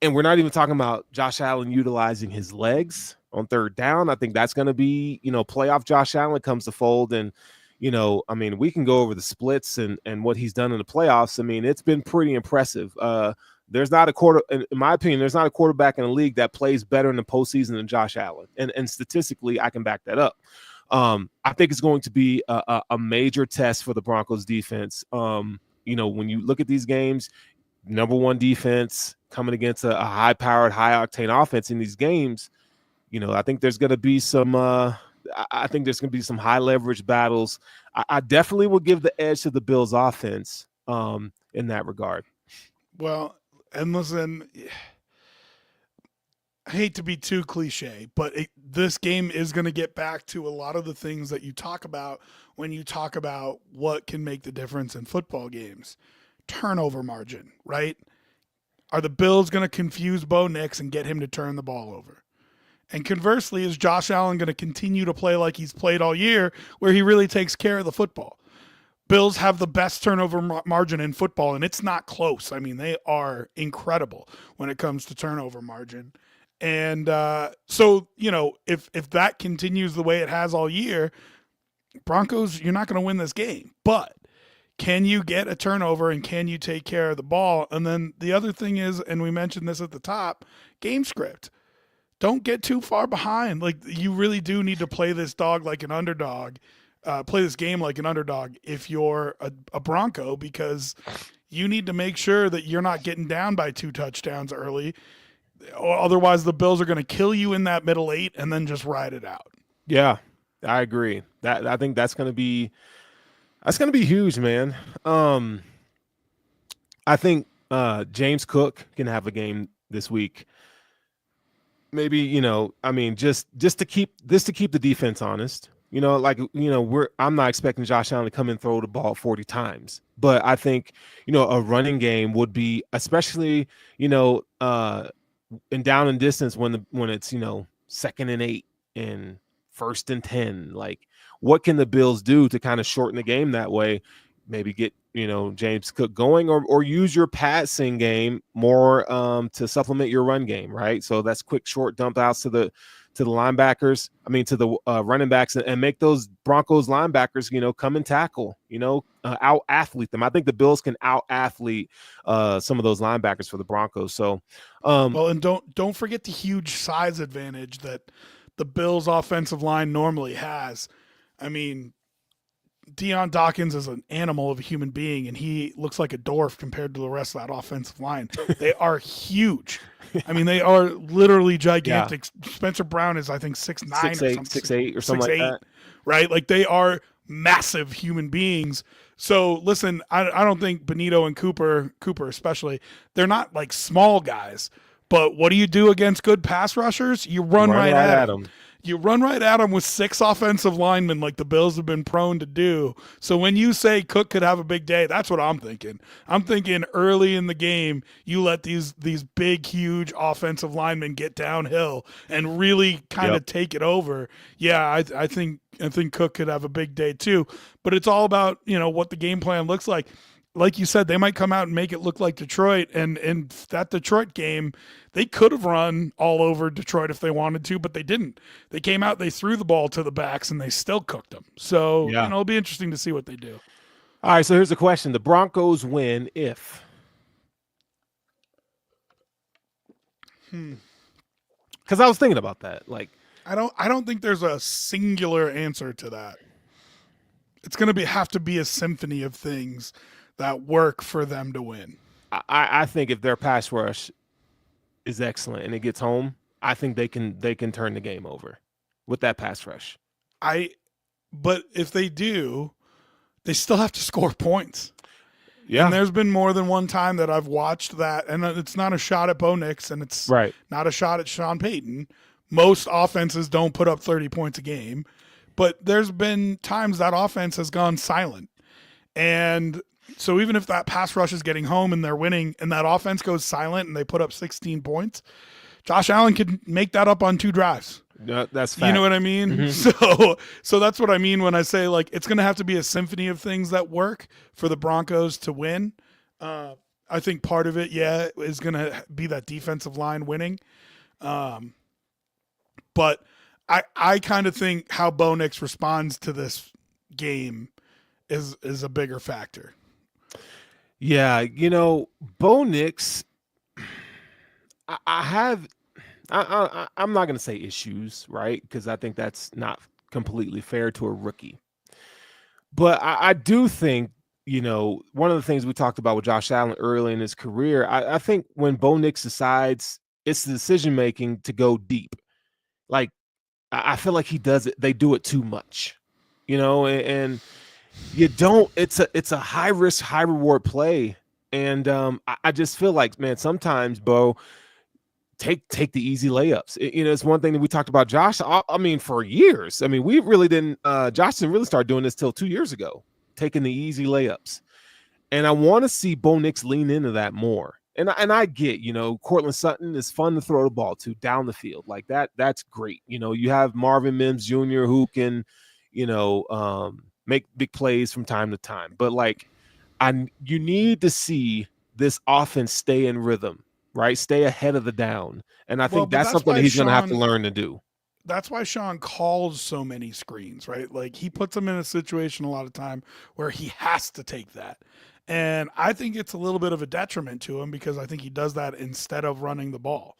And we're not even talking about Josh Allen utilizing his legs on third down. I think that's going to be, playoff Josh Allen comes to fold. And, we can go over the splits and what he's done in the playoffs. I mean, it's been pretty impressive. There's not in my opinion, there's not a quarterback in the league that plays better in the postseason than Josh Allen. And statistically, I can back that up. I think it's going to be a major test for the Broncos defense. When you look at these games, number 1 defense coming against a high-powered, high-octane offense in these games, I think there's going to be some high leverage battles. I definitely will give the edge to the Bills offense in that regard. Well, and listen, I hate to be too cliche, but this game is going to get back to a lot of the things that you talk about when you talk about what can make the difference in football games. Turnover margin, right? Are the Bills going to confuse Bo Nix and get him to turn the ball over? And conversely, is Josh Allen going to continue to play like he's played all year, where he really takes care of the football? Bills have the best turnover margin in football, and it's not close. I mean, they are incredible when it comes to turnover margin. And so, if that continues the way it has all year, Broncos, you're not going to win this game. But can you get a turnover and can you take care of the ball? And then the other thing is, and we mentioned this at the top, game script. Don't get too far behind. Like, you really do need to play this dog like an underdog, play this game like an underdog if you're a Bronco, because you need to make sure that you're not getting down by 2 touchdowns early. Otherwise, the Bills are going to kill you in that middle 8 and then just ride it out. Yeah, I agree. I think that's going to be huge, man. I think James Cook can have a game this week. Maybe, just to keep the defense honest. I'm not expecting Josh Allen to come and throw the ball 40 times, but I think, a running game would be, especially, in down and distance when it's, 2nd and 8 and 1st and 10. Like, what can the Bills do to kind of shorten the game that way? Maybe get, James Cook going, or use your passing game more to supplement your run game, right? So that's quick, short dump outs to the linebackers. To the running backs, and make those Broncos linebackers, come and tackle, out athlete them. I think the Bills can out athlete some of those linebackers for the Broncos. So, and don't forget the huge size advantage that the Bills offensive line normally has. I mean, Deion Dawkins is an animal of a human being, and he looks like a dwarf compared to the rest of that offensive line. They are huge. They are literally gigantic. Yeah. Spencer Brown is, I think, 6'9" or something. 6'8" or something 6'8", like that. Right? Like, they are massive human beings. So, listen, I don't think Benito and Cooper especially, they're not like small guys. But what do you do against good pass rushers? You run right at them. You run right at them with 6 offensive linemen like the Bills have been prone to do. So when you say Cook could have a big day, that's what I'm thinking. I'm thinking early in the game, you let these big, huge offensive linemen get downhill and really kind of take it over. Yeah, I think Cook could have a big day too. But it's all about, what the game plan looks like. Like you said, they might come out and make it look like Detroit. And in that Detroit game, they could have run all over Detroit if they wanted to, but they didn't. They came out, they threw the ball to the backs, and they still cooked them. So, it'll be interesting to see what they do. All right, so here's the question. The Broncos win if? Because I was thinking about that. Like, I don't think there's a singular answer to that. It's going to have to be a symphony of things that work for them to win. I think if their pass rush is excellent and it gets home, I think they can turn the game over with that pass rush. But if they do, they still have to score points. Yeah. And there's been more than one time that I've watched that, and it's not a shot at Bo Nix, and it's not a shot at Sean Payton. Most offenses don't put up 30 points a game, but there's been times that offense has gone silent. And so even if that pass rush is getting home and they're winning and that offense goes silent and they put up 16 points, Josh Allen could make that up on 2 drives. Yeah, that's fact. You know what I mean? Mm-hmm. So that's what I mean when I say, like, it's going to have to be a symphony of things that work for the Broncos to win. I think part of it, is going to be that defensive line winning. But I kind of think how Bo Nix responds to this game is a bigger factor. Yeah, Bo Nix, I'm not going to say issues, right? Because I think that's not completely fair to a rookie. But I do think, one of the things we talked about with Josh Allen early in his career, I think when Bo Nix decides, it's the decision-making to go deep. Like, I feel like they do it too much, and you don't. It's a high risk, high reward play, and I just feel like, man, sometimes, Bo, take the easy layups. It's one thing that we talked about Josh. I mean, for years. I mean, we really didn't. Josh didn't really start doing this till 2 years ago, taking the easy layups. And I want to see Bo Nix lean into that more. And I get, Cortland Sutton is fun to throw the ball to down the field like that. That's great. You have Marvin Mims Jr. who can, make big plays from time to time. But you need to see this offense stay in rhythm. Right, stay ahead of the down, and I think that's something that he's going to have to learn to do. That's why Sean calls so many screens, right? Like he puts them in a situation a lot of time where he has to take that, and I think it's a little bit of a detriment to him because I think he does that instead of running the ball.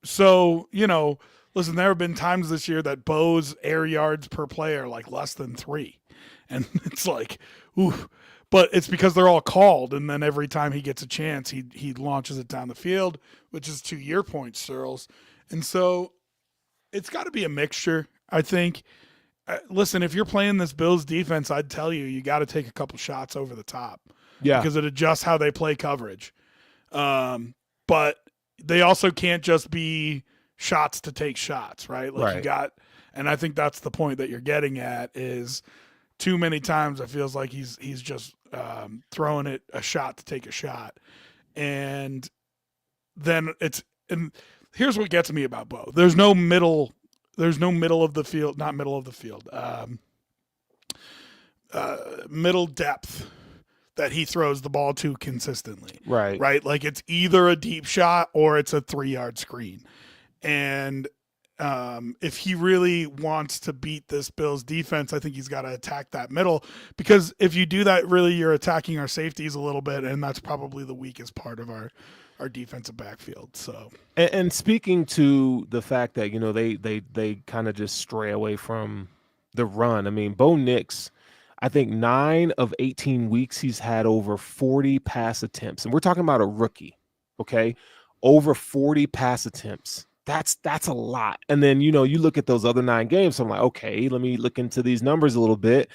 So listen, there have been times this year that Bo's air yards per play are like less than 3, and it's like, ooh. But it's because they're all called, and then every time he gets a chance, he launches it down the field, which is to your point, Searles. And so it's got to be a mixture, I think. Listen, if you're playing this Bills defense, I'd tell you got to take a couple shots over the top. Yeah. Because it adjusts how they play coverage. But they also can't just be shots to take shots, right? And I think that's the point that you're getting at is – too many times it feels like he's just throwing it a shot to take a shot. And then and here's what gets me about Bo. There's no middle of the field, not middle of the field, middle depth that he throws the ball to consistently. Right. Like it's either a deep shot or it's a 3-yard screen. And if he really wants to beat this Bills defense, I think he's got to attack that middle, because if you do that, really you're attacking our safeties a little bit, and that's probably the weakest part of our defensive backfield. So, and speaking to the fact that they kind of just stray away from the run. I mean, Bo Nix, I think 9 of 18 weeks he's had over 40 pass attempts, and we're talking about a rookie. Okay, over 40 pass attempts. That's a lot. And then, you look at those other 9 games. So I'm like, okay, let me look into these numbers a little bit.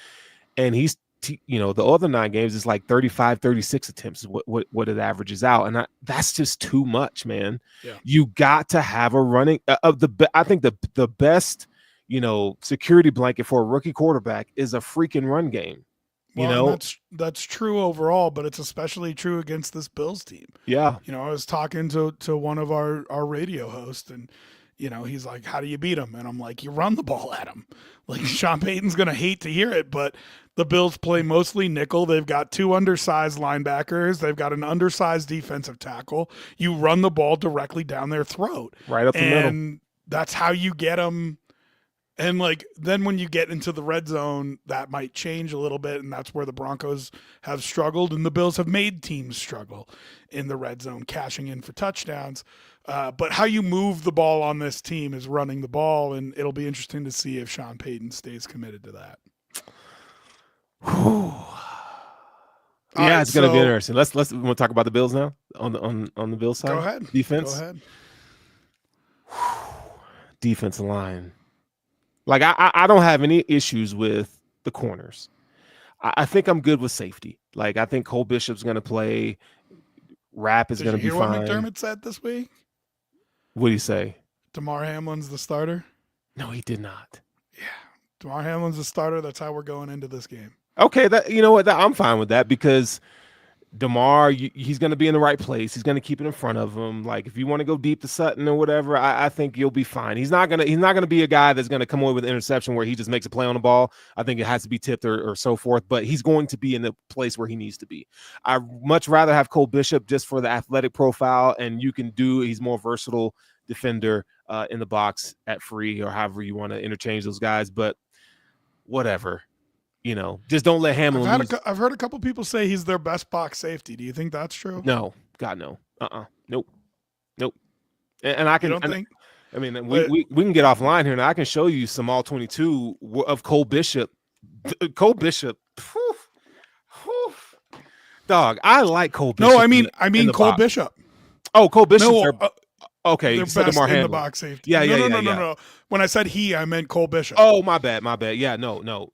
And he's, the other 9 games is like 35, 36 attempts is what it averages out. And that's just too much, man. Yeah. You got to have a running I think the best, security blanket for a rookie quarterback is a freaking run game. Well, that's true overall, but it's especially true against this Bills team. Yeah. I was talking to one of our radio hosts, and he's like, how do you beat him? And I'm like, you run the ball at him. Like, Sean Payton's going to hate to hear it, but the Bills play mostly nickel. They've got 2 undersized linebackers. They've got an undersized defensive tackle. You run the ball directly down their throat. Right up the middle. And that's how you get them. And then when you get into the red zone, that might change a little bit, and that's where the Broncos have struggled, and the Bills have made teams struggle in the red zone, cashing in for touchdowns. But how you move the ball on this team is running the ball, and it'll be interesting to see if Sean Payton stays committed to that. Yeah, it's going to be interesting. Let's want to talk about the Bills now on the Bills side. Go ahead. Defense. Go ahead. Defensive line. Like, I don't have any issues with the corners. I think I'm good with safety. Like, I think Cole Bishop's going to play. Rapp is going to be fine. Did you hear what McDermott said this week? What did he say? Damar Hamlin's the starter? No, he did not. Yeah. Damar Hamlin's the starter. That's how we're going into this game. Okay, I'm fine with that, because Damar, he's going to be in the right place. He's going to keep it in front of him. Like, if you want to go deep to Sutton or whatever, I think you'll be fine. He's not gonna be a guy that's going to come away with an interception where he just makes a play on the ball. I think it has to be tipped or so forth, but he's going to be in the place where he needs to be. I'd much rather have Cole Bishop just for the athletic profile, and he's more versatile defender in the box at free, or however you want to interchange those guys, but whatever. Just don't let Hamlin lose. I've heard a couple people say he's their best box safety. Do you think that's true? No. God, no. Nope. And I can. You don't think? I mean, we can get offline here, and I can show you some all 22 of Cole Bishop. Cole Bishop. Dog, I like Cole Bishop. No, I mean Cole box. Bishop. Oh, Cole Bishop. No, okay, they're you best Damar in Hamlin. the box safety. Yeah. No. When I said he, I meant Cole Bishop. Oh, my bad. Yeah, no.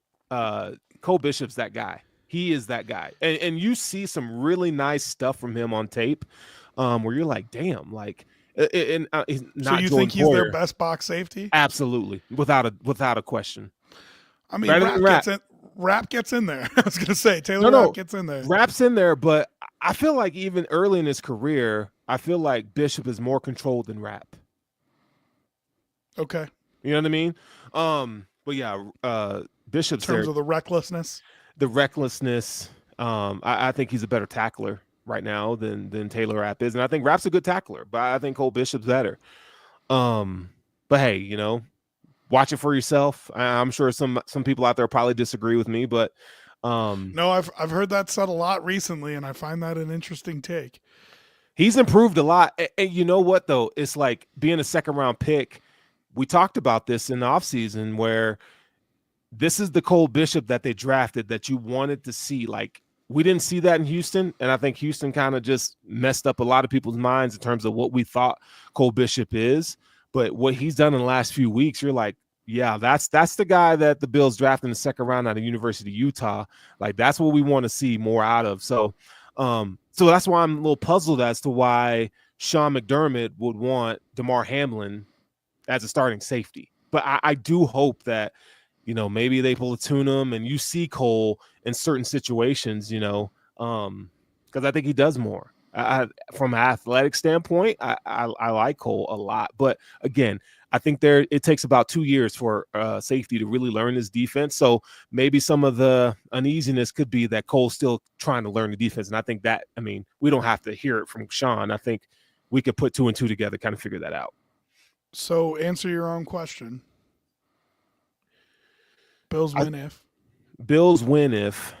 Cole Bishop's that guy. He is that guy. And you see some really nice stuff from him on tape, where you're like, damn, like, And he's So not you Jordan think he's their Poyer. best box safety? Absolutely, without a question. I mean, Better than Rapp. Rapp gets in there. I was going to say Taylor No, Rapp gets in there. Rapp's in there, but I feel like even early in his career, I feel like Bishop is more controlled than Rapp. Okay. You know what I mean? But yeah, Bishop's In terms there. of the recklessness. The recklessness. I think he's a better tackler right now than Taylor Rapp is, and I think Rapp's a good tackler, but I think Cole Bishop's better. But hey, you know, watch it for yourself. I'm sure some people out there probably disagree with me, but no, I've heard that said a lot recently, and I find that an interesting take. He's improved a lot. And you know what, though? It's like being a second-round pick. We talked about this in the offseason where this is the Cole Bishop that they drafted that you wanted to see. Like, we didn't see that in Houston, and I think Houston kind of just messed up a lot of people's minds in terms of what we thought Cole Bishop is. But what he's done in the last few weeks, you're like, yeah, that's the guy that the Bills drafted in the second round out of University of Utah. Like, that's what we want to see more out of. So that's why I'm a little puzzled as to why Sean McDermott would want Damar Hamlin as a starting safety. But I do hope that, you know, maybe they platoon him and you see Cole in certain situations, you know, because I think he does more. From an athletic standpoint, I like Cole a lot. But again, I think it takes about 2 years for safety to really learn his defense. So maybe some of the uneasiness could be that Cole's still trying to learn the defense. And I think that, I mean, we don't have to hear it from Sean. I think we could put 2 and 2 together, kind of figure that out. So answer your own question. Bills win if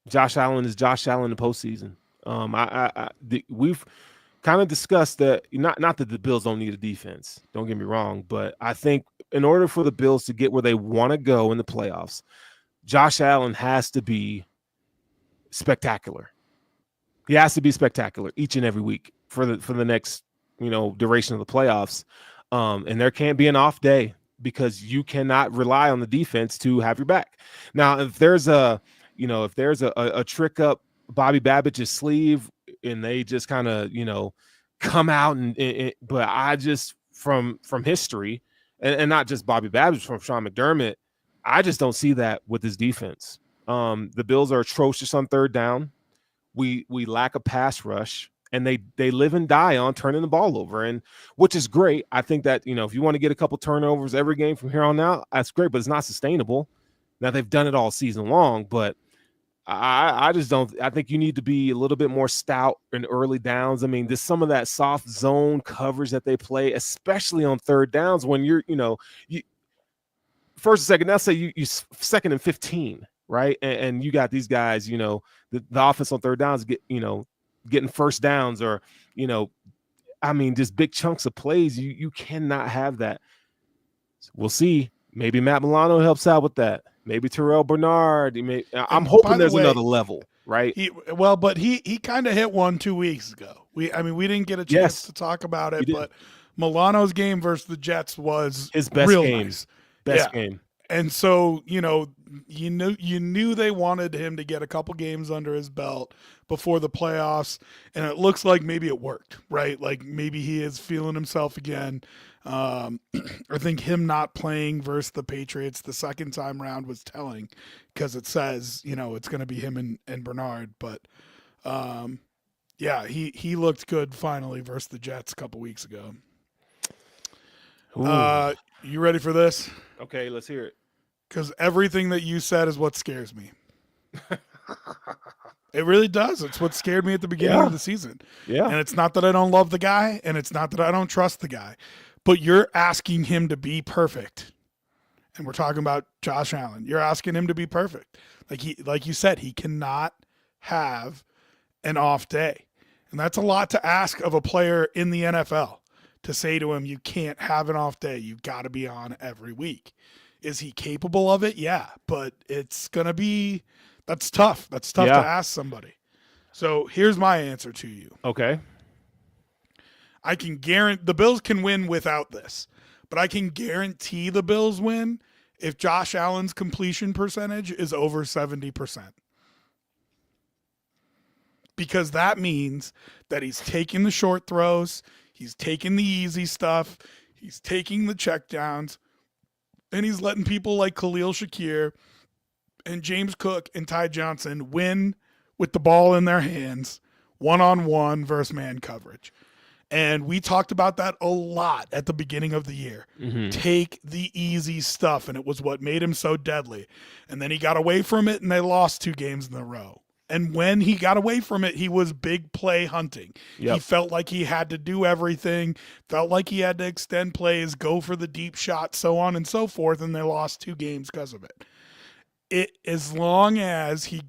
Josh Allen is Josh Allen in the postseason. We've kind of discussed that, not that the Bills don't need a defense, don't get me wrong, but I think in order for the Bills to get where they want to go in the playoffs, Josh Allen has to be spectacular. He has to be spectacular each and every week for the next, you know, duration of the playoffs. And there can't be an off day because you cannot rely on the defense to have your back. Now, if there's a trick up Bobby Babbitt's sleeve and they just kind of, you know, come out but I just from history and not just Bobby Babbage, from Sean McDermott, I just don't see that with his defense. The Bills are atrocious on third down. We lack a pass rush, and they live and die on turning the ball over, and which is great. I think that, you know, if you want to get a couple turnovers every game from here on out, that's great, but it's not sustainable. Now they've done it all season long, but I just don't. I think you need to be a little bit more stout in early downs. I mean, there's some of that soft zone coverage that they play, especially on third downs when you're, you know, first and second. Now say you second and 15, right? And you got these guys, you know, the offense on third downs getting first downs, or, you know, I mean, just big chunks of plays. You cannot have that. We'll see. Maybe Matt Milano helps out with that. Maybe Terrell Bernard. I'm hoping there's another level, right? He kind of hit one 2 weeks ago. We didn't get a chance to talk about it, but Milano's game versus the Jets was his best real game. Nice. Best game. And so, you know, you knew they wanted him to get a couple games under his belt before the playoffs, and it looks like maybe it worked, right? Like maybe he is feeling himself again. I think him not playing versus the Patriots the second time round was telling, because it says, you know, it's going to be him and Bernard. But he looked good finally versus the Jets a couple weeks ago. You ready for this? Okay, let's hear it. Because everything that you said is what scares me. It really does. It's what scared me at the beginning of the season. Yeah. And it's not that I don't love the guy, and it's not that I don't trust the guy, but you're asking him to be perfect. And we're talking about Josh Allen. You're asking him to be perfect. Like you said, he cannot have an off day. And that's a lot to ask of a player in the NFL, to say to him, you can't have an off day. You've got to be on every week. Is he capable of it? Yeah, but it's going to be – that's tough. That's tough to ask somebody. So here's my answer to you. Okay. I can guarantee the Bills can win without this, but I can guarantee the Bills win if Josh Allen's completion percentage is over 70%. Because that means that he's taking the short throws, He's taking the easy stuff. He's taking the checkdowns. And he's letting people like Khalil Shakir and James Cook and Ty Johnson win with the ball in their hands, one-on-one versus man coverage. And we talked about that a lot at the beginning of the year. Mm-hmm. Take the easy stuff, and it was what made him so deadly. And then he got away from it, and they lost 2 games in a row. And when he got away from it, he was big play hunting. Yep. He felt like he had to do everything, felt like he had to extend plays, go for the deep shot, so on and so forth, and they lost 2 games because of it. As long as he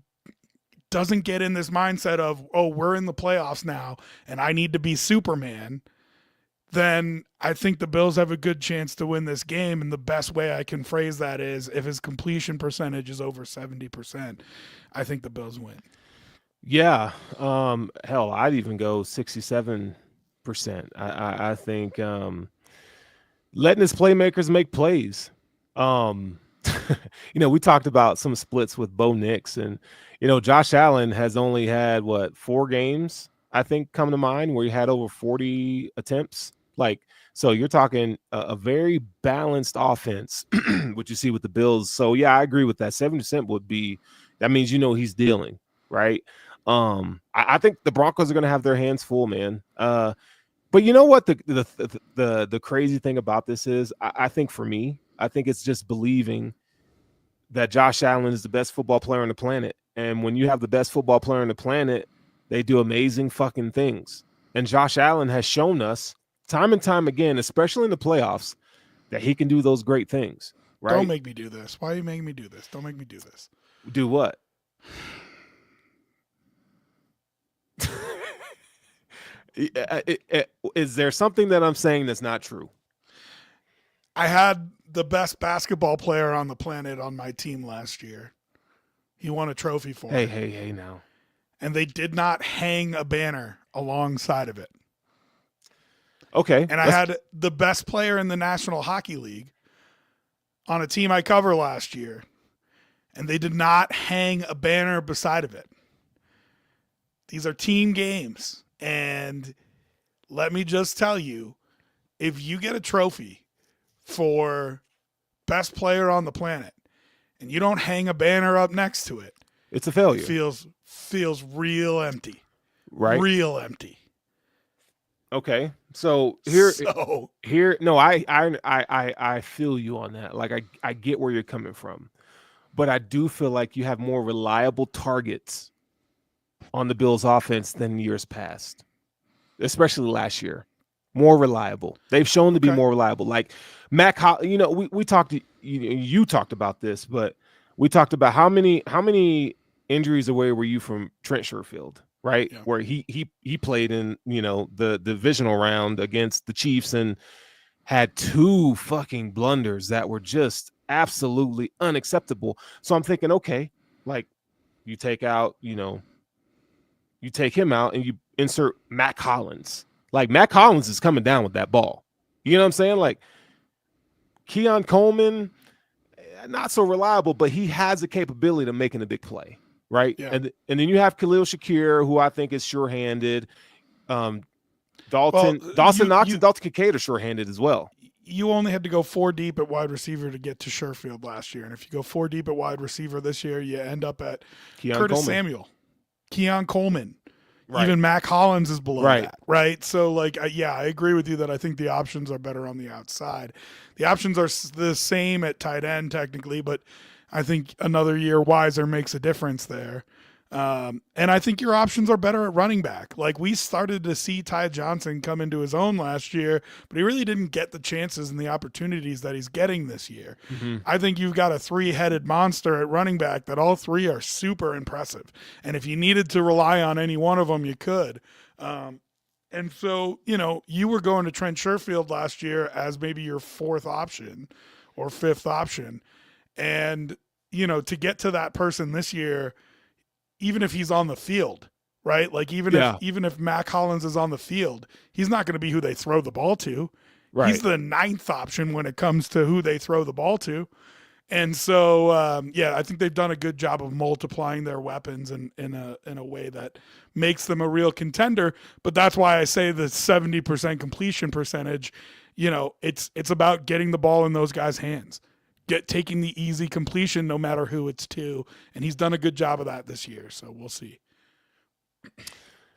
doesn't get in this mindset of, oh, we're in the playoffs now and I need to be Superman, then I think the Bills have a good chance to win this game. And the best way I can phrase that is if his completion percentage is over 70%, I think the Bills win. Yeah. Hell, I'd even go 67%. I think letting his playmakers make plays. We talked about some splits with Bo Nix, and Josh Allen has only had 4 games, I think, come to mind where he had over 40 attempts. So you're talking a very balanced offense, what you see with the Bills. So yeah, I agree with that. 70% that means he's dealing, right? I think the Broncos are going to have their hands full, man. But you know what the crazy thing about this is? I think for me, I think it's just believing that Josh Allen is the best football player on the planet. And when you have the best football player on the planet, they do amazing fucking things. And Josh Allen has shown us time and time again, especially in the playoffs, that he can do those great things. Right? Don't make me do this. Why are you making me do this? Don't make me do this. Do what? Is there something that I'm saying that's not true? I had the best basketball player on the planet on my team last year. He won a trophy for it. Hey, now. And they did not hang a banner alongside of it. Okay. And I had the best player in the National Hockey League on a team I cover last year, and they did not hang a banner beside of it. These are team games. And let me just tell you, if you get a trophy for best player on the planet and you don't hang a banner up next to it, it's a failure. It feels real empty. Right? Real empty. Okay. So no, I feel you on that. Like I get where you're coming from. But I do feel like you have more reliable targets on the Bills offense than years past, especially last year. More reliable. They've shown to be more reliable. Like Mac, we talked. You talked about this, but we talked about how many injuries away were you from Trent Sherfield, right? Yeah. Where he played in the divisional round against the Chiefs and had 2 fucking blunders that were just absolutely unacceptable. So I'm thinking, okay, like you take out, you take him out and you insert Mac Hollins. Like Mac Hollins is coming down with that ball. You know what I'm saying? Like Keon Coleman, not so reliable, but he has the capability of making a big play, right? Yeah. And then you have Khalil Shakir, who I think is sure-handed. Dawson Knox and Dalton Kincaid are sure-handed as well. You only had to go 4 deep at wide receiver to get to Sherfield last year. And if you go 4 deep at wide receiver this year, you end up at Curtis Samuel, Keon Coleman. Right. Even Mac Hollins is below that, right? So, I agree with you that I think the options are better on the outside. The options are the same at tight end technically, but I think another year Weiser makes a difference there. And I think your options are better at running back. Like we started to see Ty Johnson come into his own last year, but he really didn't get the chances and the opportunities that he's getting this year. Mm-hmm. I think you've got a 3-headed monster at running back that all 3 are super impressive. And if you needed to rely on any one of them, you could. And so, you were going to Trent Sherfield last year as maybe your 4th option or 5th option. And, to get to that person this year, even if he's on the field, right? Like even if Mac Hollins is on the field, he's not going to be who they throw the ball to. Right. He's the 9th option when it comes to who they throw the ball to. And so, I think they've done a good job of multiplying their weapons in a way that makes them a real contender. But that's why I say the 70% completion percentage. It's about getting the ball in those guys' hands, taking the easy completion, no matter who it's to, and he's done a good job of that this year. So we'll see.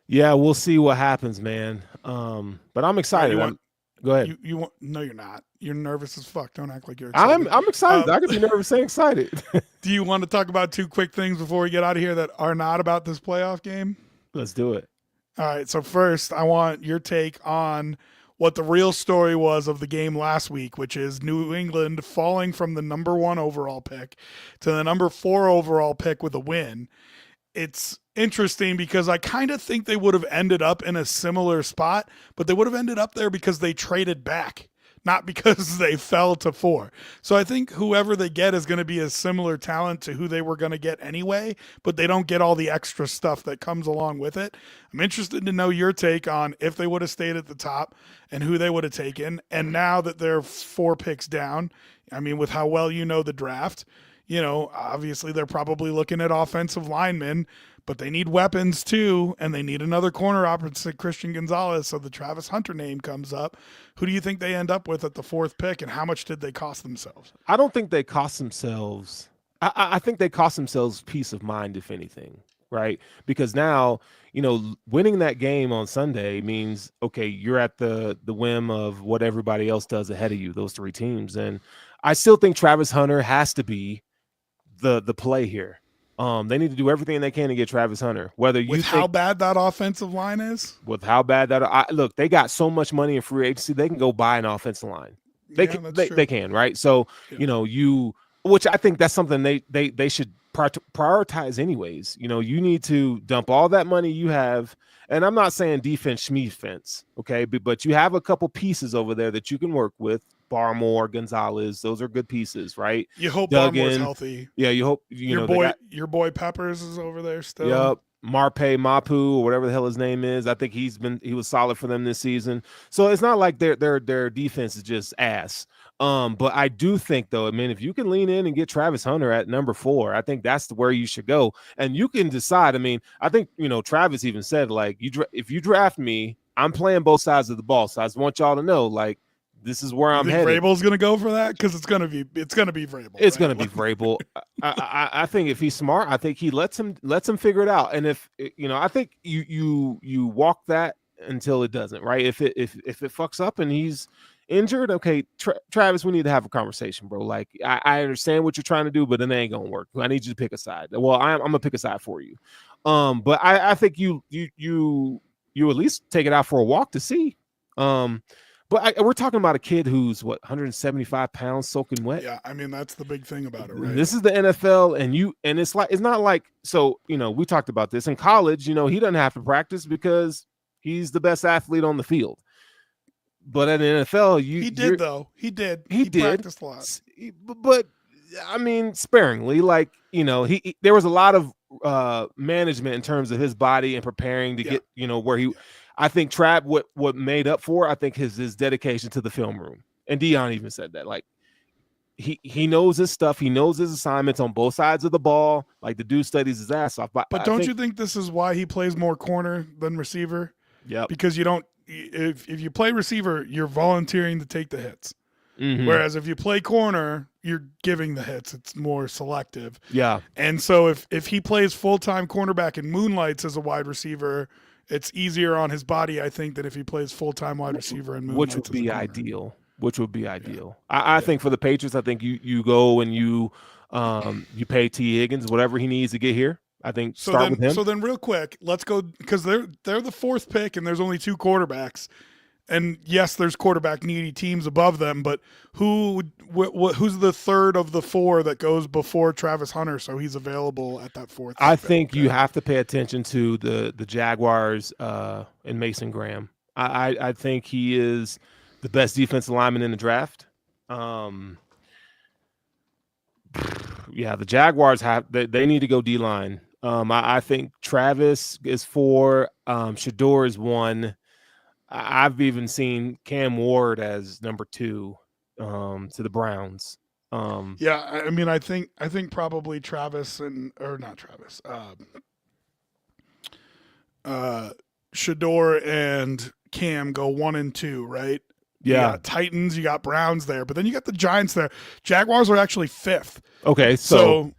Yeah, we'll see what happens, man. But I'm excited. Go ahead. You want? No, you're not. You're nervous as fuck. Don't act like you're excited. I'm excited. I could be nervous and excited. Do you want to talk about two quick things before we get out of here that are not about this playoff game? Let's do it. All right. So first, I want your take on what the real story was of the game last week, which is New England falling from the number 1 overall pick to the number 4 overall pick with a win. It's interesting because I kind of think they would have ended up in a similar spot, but they would have ended up there because they traded back, not because they fell to 4. So I think whoever they get is going to be a similar talent to who they were going to get anyway, but they don't get all the extra stuff that comes along with it. I'm interested to know your take on if they would have stayed at the top and who they would have taken. And now that they're 4 picks down, I mean, with how well you know the draft, obviously they're probably looking at offensive linemen, but they need weapons too, and they need another corner opposite Christian Gonzalez, so the Travis Hunter name comes up. Who do you think they end up with at the 4th pick, and how much did they cost themselves? I don't think they cost themselves. I think they cost themselves peace of mind, if anything, right? Because now, winning that game on Sunday means, okay, you're at the whim of what everybody else does ahead of you, those 3 teams. And I still think Travis Hunter has to be the play here. They need to do everything they can to get Travis Hunter. Whether you with how bad that offensive line is, with how bad that look, they got so much money in free agency, they can go buy an offensive line. They can, right? So which I think that's something they should prioritize anyways. You need to dump all that money you have. And I'm not saying defense, schmefense, okay? But you have a couple pieces over there that you can work with. Barmore, Gonzalez, those are good pieces, right? You hope Barmore's healthy. Yeah, you hope your boy Peppers is over there still. Yep. Mapu, or whatever the hell his name is. I think he was solid for them this season. So it's not like their defense is just ass. But I do think, though, if you can lean in and get Travis Hunter at number 4, I think that's where you should go. And you can decide. I think, Travis even said, like, if you draft me, I'm playing both sides of the ball. So I just want y'all to know, like, this is where I'm headed. Vrabel's going to go for that because it's going to be Vrabel. It's going to be Vrabel. I think if he's smart, I think he lets him figure it out. And if I think you walk that until it doesn't, right? If it fucks up and he's injured, okay, Travis, we need to have a conversation, bro. Like I understand what you're trying to do, but it ain't gonna work. I need you to pick a side. Well, I'm gonna pick a side for you. But I think you at least take it out for a walk to see. But we're talking about a kid who's 175 pounds soaking wet. Yeah, that's the big thing about it, right? This is the NFL, and it's not like we talked about this in college. He doesn't have to practice because he's the best athlete on the field. But at the NFL, he did. He practiced a lot, but sparingly. Like there was a lot of management in terms of his body and preparing to get where he. I think Trav, what made up for, I think his dedication to the film room. And Dion even said that. Like he knows his stuff. He knows his assignments on both sides of the ball. Like the dude studies his ass off. But don't you think this is why he plays more corner than receiver? Yeah. Because you don't. If you play receiver, you're volunteering to take the hits. Mm-hmm. Whereas if you play corner, you're giving the hits. It's more selective. Yeah. And so if he plays full-time cornerback and moonlights as a wide receiver, it's easier on his body, I think, than if he plays full-time wide receiver and moonlights. Which would be ideal. Yeah. I think for the Patriots, I think you go and you pay T. Higgins whatever he needs to get here. I think start with him. So then real quick, let's go because they're the 4th pick and there's only 2 quarterbacks. And yes, there's quarterback needy teams above them, but who's the 3rd of the 4 that goes before Travis Hunter so he's available at that 4th? I think you have to pay attention to the Jaguars and Mason Graham. I think he is the best defensive lineman in the draft. The Jaguars they need to go D-line. I think Travis is 4, Shedeur is 1. I've even seen Cam Ward as number 2 to the Browns. Yeah, I mean, I think probably Travis or not Travis, Shador and Cam go 1 and 2, right? You Yeah. got Titans, you got Browns there, but then you got the Giants there. Jaguars are actually 5th. Okay. So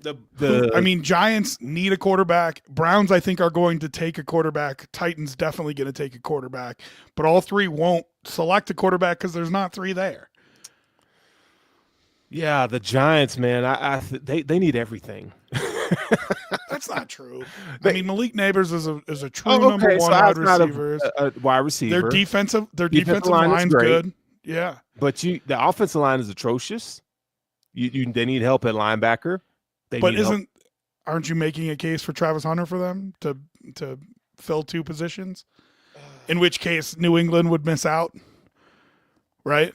I the mean, Giants need a quarterback. Browns, I think, are going to take a quarterback. Titans definitely going to take a quarterback, but all three won't select a quarterback because there's not 3 there. yeah, the Giants, man. They need everything. That's not true. I mean, Malik Neighbors is a true number okay. one So wide outside of receiver. a wide receiver, Their defensive line is line's great. good. Yeah, but the offensive line is atrocious. They need help at linebacker. Aren't you making a case for Travis Hunter for them to fill 2 positions? In which case, New England would miss out, right?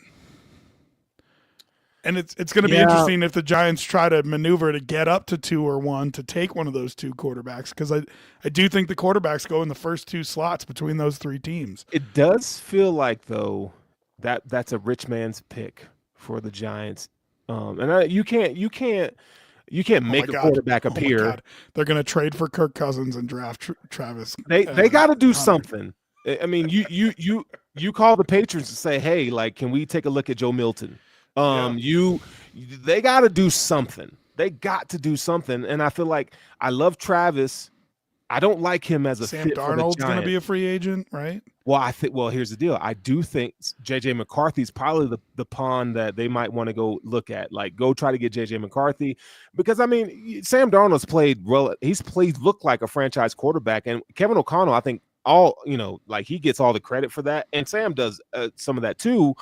And it's going to be interesting if the Giants try to maneuver to get up to 2 or 1 to take one of those 2 quarterbacks, because I do think the quarterbacks go in the first 2 slots between those 3 teams. It does feel like, though, that's a rich man's pick for the Giants, and you can't make a quarterback appear. They're going to trade for Kirk Cousins and draft Travis. They got to do Hunter. something. I mean, you call the Patriots and say, hey, like, can we take a look at Joe Milton? They got to do something. They got to do something. And I feel like I love Travis. I don't like him as a Sam fit Darnold's going to be a free agent, right? Well, here's the deal. I do think JJ McCarthy's probably the pawn that they might want to go look at. Like, go try to get JJ McCarthy, because I mean, Sam Darnold's looked like a franchise quarterback, and Kevin O'Connell, I think he gets all the credit for that, and Sam does some of that too.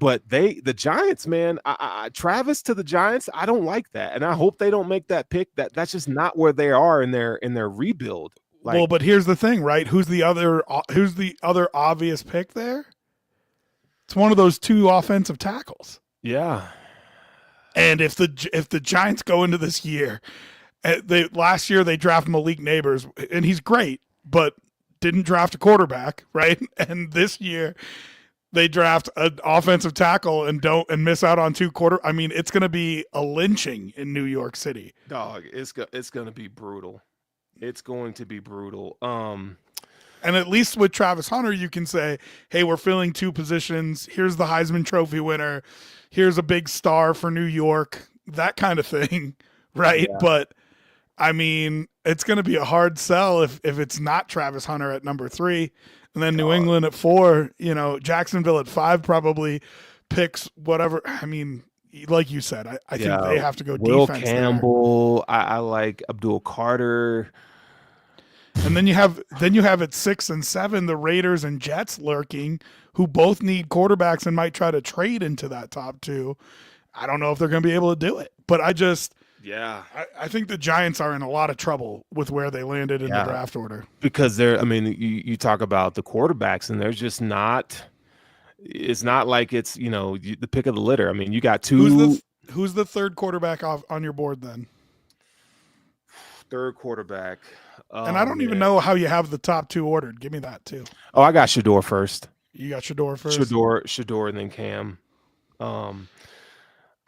But the Giants, man, Travis to the Giants, I don't like that, and I hope they don't make that pick. That's just not where they are in their rebuild. Well, but here's the thing, right? Who's the other obvious pick there? It's one of those 2 offensive tackles. Yeah. And if the Giants go into this year, last year they draft Malik Neighbors, and he's great, but didn't draft a quarterback, right? And this year they draft an offensive tackle and miss out on 2 quarter. I mean, it's going to be a lynching in New York City. Dog, it's going to be brutal. It's going to be brutal. And at least with Travis Hunter, you can say, hey, we're filling 2 positions. Here's the Heisman Trophy winner. Here's a big star for New York, that kind of thing, right? Yeah. But, I mean, it's going to be a hard sell if it's not Travis Hunter at number 3. And then New England at 4, Jacksonville at 5 probably picks whatever. I mean, like you said, I think they have to go Will defense. Campbell, I like Abdul Carter. And then you have at 6 and 7 the Raiders and Jets lurking, who both need quarterbacks and might try to trade into that top 2. I don't know if they're going to be able to do it, but I think the Giants are in a lot of trouble with where they landed in the draft order, because you talk about the quarterbacks, and they're just not. It's not like it's the pick of the litter. I mean, you got 2. Who's the third quarterback on your board then? Third quarterback. And I don't even know how you have the top 2 ordered. Give me that too. Oh, I got Shador first. You got Shador first? Shador, and then Cam.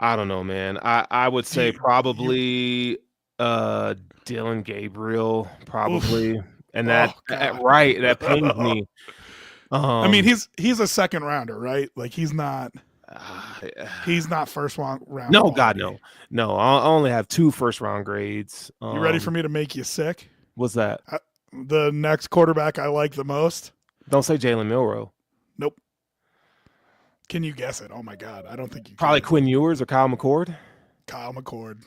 I don't know, man. I would say probably Dylan Gabriel, probably. Oof. And that pains me. I mean, he's a second rounder, right? Like, he's not first round. No, God, no. I only have 2 first round grades. You ready for me to make you sick? What's that? The next quarterback I like the most. Don't say Jalen Milroe. Nope. Can you guess it? Oh my God, I don't think you. Probably can. Quinn Ewers or Kyle McCord. Kyle McCord.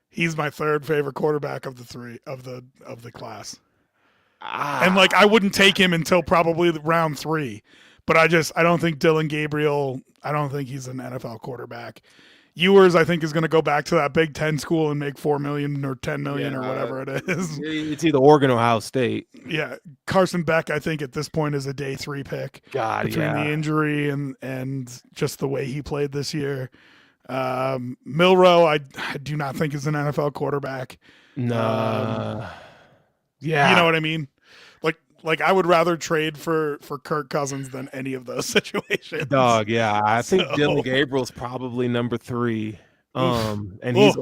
He's my 3rd favorite quarterback of the 3 of the class. And like, I wouldn't take him until probably round 3, but I don't think Dylan Gabriel. I don't think he's an NFL quarterback. Ewers, I think, is going to go back to that Big Ten school and make $4 million or $10 million or whatever it is. It's either Oregon or Ohio State. Yeah, Carson Beck, I think at this point is a day 3 pick. Between the injury and just the way he played this year. Milroe, I do not think is an NFL quarterback. No. You know what I mean? Like, Like I would rather trade for Kirk Cousins than any of those situations. Dog, yeah. I think So- Dylan Gabriel's probably number 3. And Oof.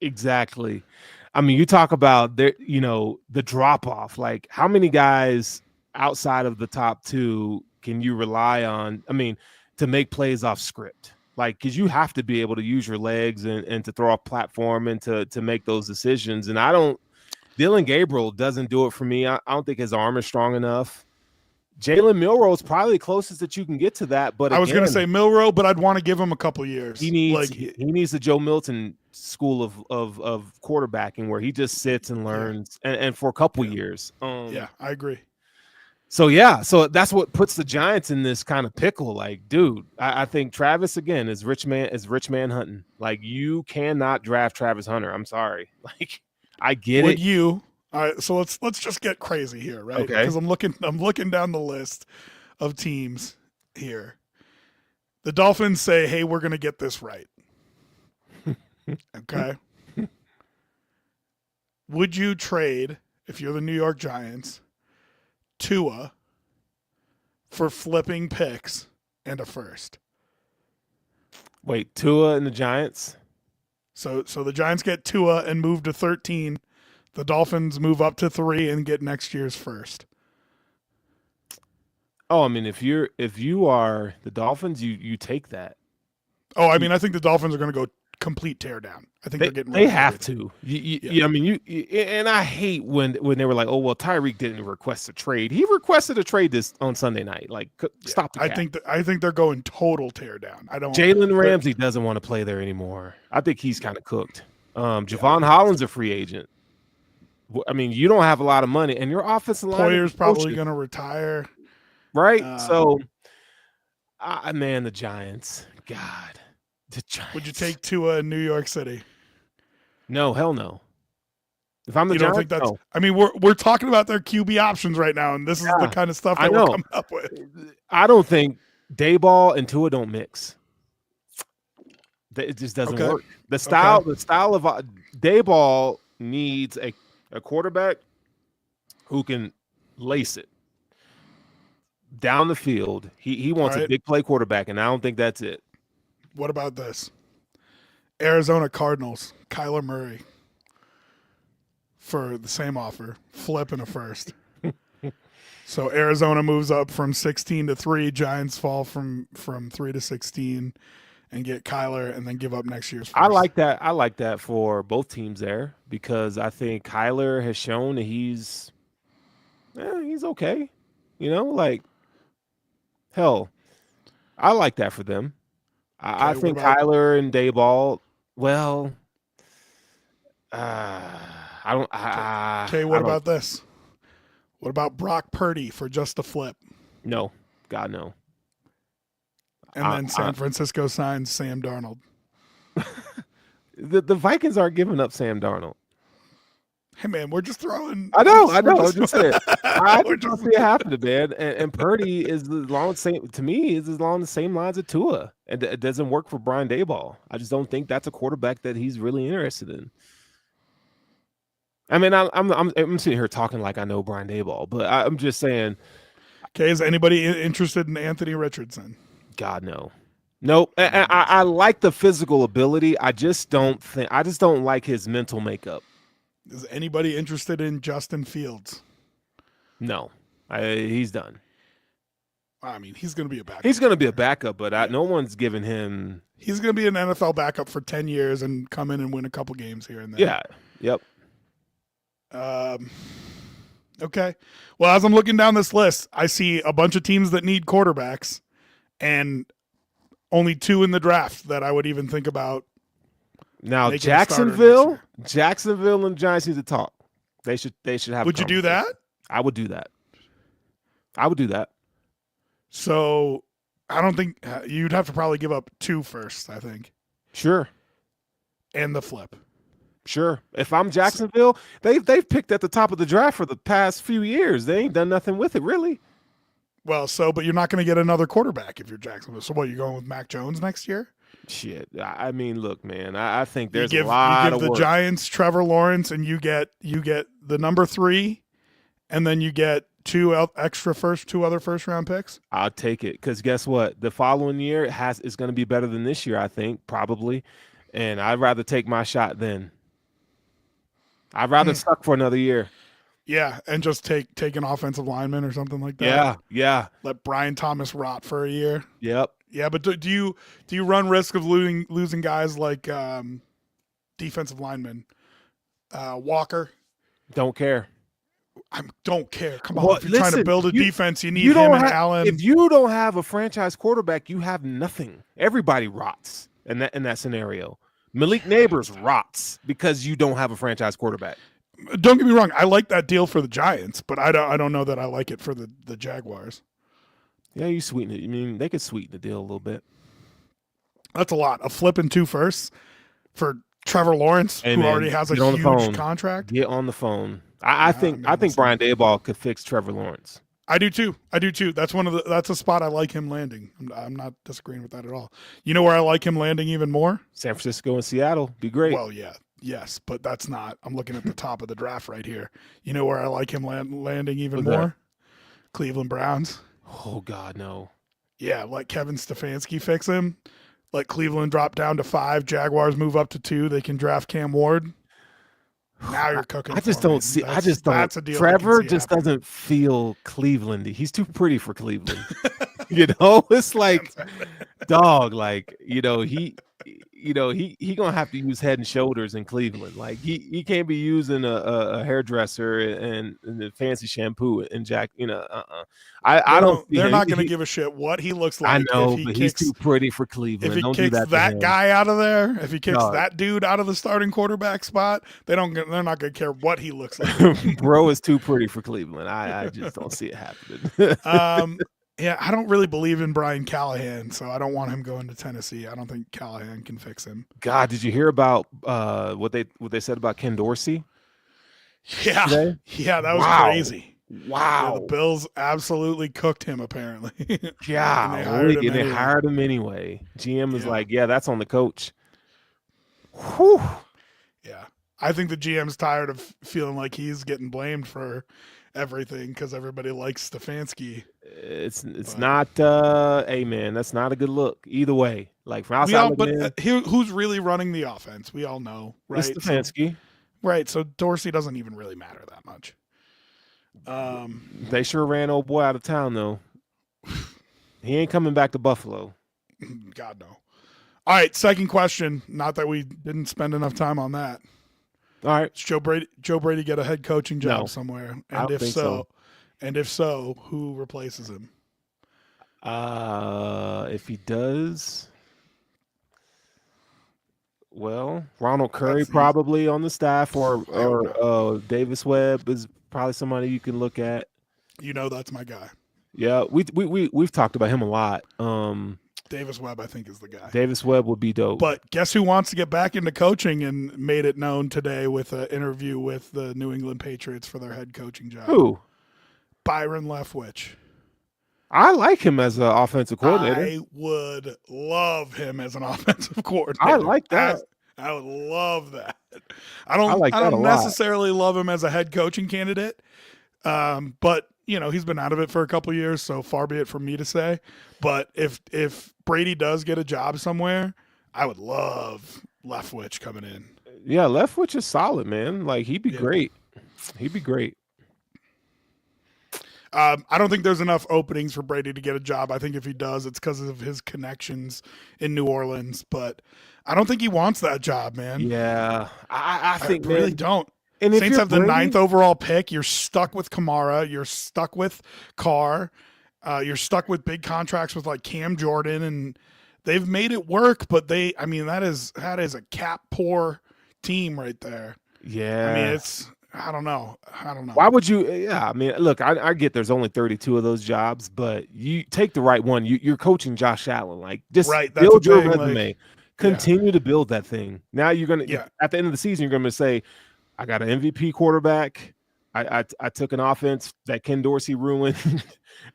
exactly. I mean, you talk about the drop off. Like, how many guys outside of the top 2 can you rely on? I mean, to make plays off script, like, because you have to be able to use your legs and to throw off platform and to make those decisions. And Dylan Gabriel doesn't do it for me. I don't think his arm is strong enough. Jalen Milroe is probably the closest that you can get to that. But I was going to say Milroe, but I'd want to give him a couple years. He needs the Joe Milton school of quarterbacking where he just sits and learns and for a couple years. I agree. So that's what puts the Giants in this kind of pickle. Like, dude, I think Travis again is rich man hunting. Like, you cannot draft Travis Hunter. I'm sorry. Like, I get it. All right, so let's just get crazy here, right? Okay. Because I'm looking down the list of teams here. The Dolphins say, "Hey, we're going to get this right." Okay. Would you trade, if you're the New York Giants, Tua for flipping picks and a first? Wait, Tua and the Giants? So the Giants get Tua and move to 13. The Dolphins move up to 3 and get next year's first. Oh, I mean, if you are the Dolphins, you take that. Oh, I mean, I think the Dolphins are going to go complete tear down. I think they have to. I mean, and I hate when they were like, oh well, Tyreek didn't request a trade. He requested a trade this on Sunday night. Like, stop the cap. I think they're going total tear down. Jalen Ramsey doesn't want to play there anymore. I think he's kind of cooked. Javon Holland's a free agent. I mean, you don't have a lot of money, and your offensive line. Poyer's probably going to retire, right? The Giants. God, the Giants. Would you take Tua in New York City? No, hell no. If I'm the you Giants, don't think that's? No. I mean, we're talking about their QB options right now, and this is the kind of stuff that we're coming up with. I don't think Dayball and Tua don't mix. It just doesn't work. The style of Dayball needs a quarterback who can lace it down the field. He wants a big play quarterback, and I don't think that's it. What about this? Arizona Cardinals, Kyler Murray for the same offer, flip and a first. So Arizona moves up from 16 to 3. Giants fall from 3 to 16 and get Kyler and then give up next year's first. I like that for both teams there because I think Kyler has shown that he's okay. Like, hell, I like that for them. I think Kyler and Dayball, well, I don't. Okay, what about this? What about Brock Purdy for just a flip? No, God, no. And then San Francisco signs Sam Darnold. The Vikings aren't giving up Sam Darnold. Hey man, we're just throwing. I know. I'm just saying. I just see it happening, man. And Purdy is along the same lines as Tua, and it doesn't work for Brian Daboll. I just don't think that's a quarterback that he's really interested in. I mean, I'm sitting here talking like I know Brian Daboll, but I'm just saying. Okay, is anybody interested in Anthony Richardson? God, no. Nope. I like the physical ability. I just don't like his mental makeup. Is anybody interested in Justin Fields? No. He's done. I mean, he's going to be a backup. He's going to be a backup, but no one's giving him. He's going to be an NFL backup for 10 years and come in and win a couple games here and there. Yeah. Yep. Okay. Well, as I'm looking down this list, I see a bunch of teams that need quarterbacks and only 2 in the draft that I would even think about. Now, Jacksonville and Giants need to talk. They should have. Would you do that? I would do that. So I don't think you'd have to probably give up 2 first, I think. Sure. And the flip. Sure. If I'm Jacksonville, they've picked at the top of the draft for the past few years. They ain't done nothing with it, really. Well, but you're not going to get another quarterback if you're Jacksonville. So what, you're going with Mac Jones next year? Shit. I mean, look, man, I think there's a lot of work. You give the Giants Trevor Lawrence, and you get the number 3, and then you get two other first round picks? I'll take it because guess what? The following year is going to be better than this year, I think, probably. And I'd rather take my shot then. I'd rather suck for another year. Yeah, and just take an offensive lineman or something like that. Yeah. Let Brian Thomas rot for a year. Yep. Yeah, but do you run risk of losing guys like defensive linemen, Walker? Don't care. I don't care. Come on, if you're trying to build a defense, you need him and Allen. If you don't have a franchise quarterback, you have nothing. Everybody rots in that scenario. Malik Neighbors rots because you don't have a franchise quarterback. Don't get me wrong. I like that deal for the Giants, but I don't know that I like it for the Jaguars. Yeah, you sweeten it. I mean, they could sweeten the deal a little bit. That's a lot. A flip and 2 firsts for Trevor Lawrence, who already has a huge contract. Get on the phone. I think Brian Daboll could fix Trevor Lawrence. I do too. That's a spot I like him landing. I'm not disagreeing with that at all. You know where I like him landing even more? San Francisco and Seattle. Be great. Well, yeah. Yes, but that's not. I'm looking at the top of the draft right here. You know where I like him landing even more? Cleveland Browns. Oh, God, no. Yeah, let Kevin Stefanski fix him. Let Cleveland drop down to 5. Jaguars move up to 2. They can draft Cam Ward. Now you're cooking. I just don't see. I just don't. That's a deal. Trevor just doesn't feel Clevelandy. He's too pretty for Cleveland. It's like, dog. Like he gonna have to use Head and Shoulders in Cleveland. Like he can't be using a hairdresser and the fancy shampoo and Jack. I don't. They're not gonna give a shit what he looks like. I know, but he's too pretty for Cleveland. If he kicks that guy out of there, if he kicks that dude out of the starting quarterback spot, they're not gonna care what he looks like. Bro is too pretty for Cleveland. I just don't see it happening. Yeah, I don't really believe in Brian Callahan, so I don't want him going to Tennessee. I don't think Callahan can fix him. God, did you hear about what they said about Ken Dorsey? Yeah, today? Yeah, that was crazy. Wow, yeah, the Bills absolutely cooked him. Apparently, yeah, and they hired him anyway. GM was like, "Yeah, that's on the coach." Whew. Yeah, I think the GM's tired of feeling like he's getting blamed for everything because everybody likes Stefanski. It's not hey man, that's not a good look either way. Like from outside who's really running the offense? We all know, right? It's Stefanski. Right, so Dorsey doesn't even really matter that much. They sure ran old boy out of town though. He ain't coming back to Buffalo. God no. All right, second question. Not that we didn't spend enough time on that. All right, Does Joe Brady get a head coaching job somewhere? And if so, who replaces him? If he does, well, Ronald Curry probably on the staff, or Davis Webb is probably somebody you can look at. That's my guy. Yeah, we've talked about him a lot. Davis Webb, I think, is the guy. Davis Webb would be dope. But guess who wants to get back into coaching and made it known today with an interview with the New England Patriots for their head coaching job? Who? Byron Leftwich. I like him as an offensive coordinator. I would love him as an offensive coordinator. I like that. I would love that. I don't necessarily love him as a head coaching candidate, but he's been out of it for a couple of years, so far be it from me to say. But if Brady does get a job somewhere, I would love Leftwich coming in. Yeah, Leftwich is solid, man. Like he'd be great. He'd be great. I don't think there's enough openings for Brady to get a job. I think if he does, it's because of his connections in New Orleans. But I don't think he wants that job, man. Yeah, I think I really don't. And Saints have the 9th overall pick. You're stuck with Kamara. You're stuck with Carr. You're stuck with big contracts with like Cam Jordan, and they've made it work. But that is a cap poor team right there. Yeah, I mean I don't know. Why would you? Yeah, I mean, look, I get there's only 32 of those jobs, but you take the right one. You're coaching Josh Allen, like just build your resume, continue to build that thing. Now you're gonna at the end of the season, you're gonna say, I got an MVP quarterback. I took an offense that Ken Dorsey ruined,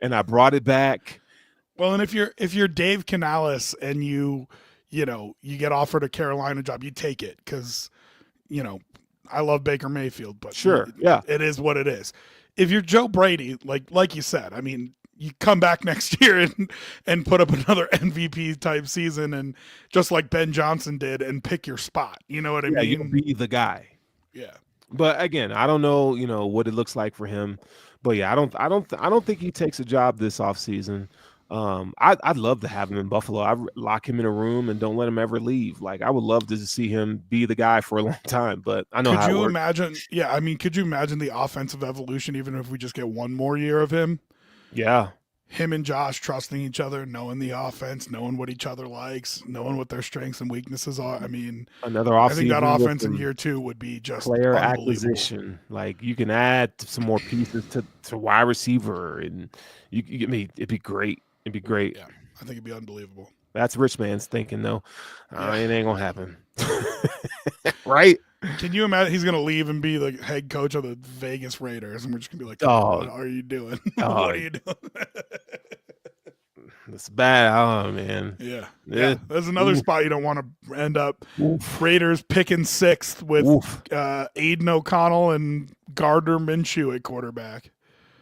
and I brought it back. Well, and if you're Dave Canales and you get offered a Carolina job, you take it because I love Baker Mayfield, but sure, yeah, it is what it is. if you're Joe Brady, like you said, I mean, you come back next year and put up another MVP type season, and just like Ben Johnson did, and pick your spot. You know what I mean? You'll be the guy. Yeah. But again, I don't know, what it looks like for him. But yeah, I don't think he takes a job this offseason. I'd love to have him in Buffalo. I lock him in a room and don't let him ever leave. Like, I would love to see him be the guy for a long time. But I know how it works. Imagine? Yeah, I mean, could you imagine the offensive evolution, even if we just get one more year of him? Yeah. Him and Josh trusting each other, knowing the offense, knowing what each other likes, knowing what their strengths and weaknesses are. I mean, another offseason. I think that offense in year 2 would be just player acquisition. Like, you can add some more pieces to wide receiver, and you get me. It'd be great. It'd be great. Yeah, I think it'd be unbelievable. That's rich man's thinking, though. It ain't gonna happen, right? Can you imagine he's gonna leave and be the head coach of the Vegas Raiders, and we're just gonna be like, "Oh, what are you doing? What are you doing?" That's bad. Oh man. Yeah. There's another spot you don't want to end up. Raiders picking 6th with Aiden O'Connell and Gardner Minshew at quarterback.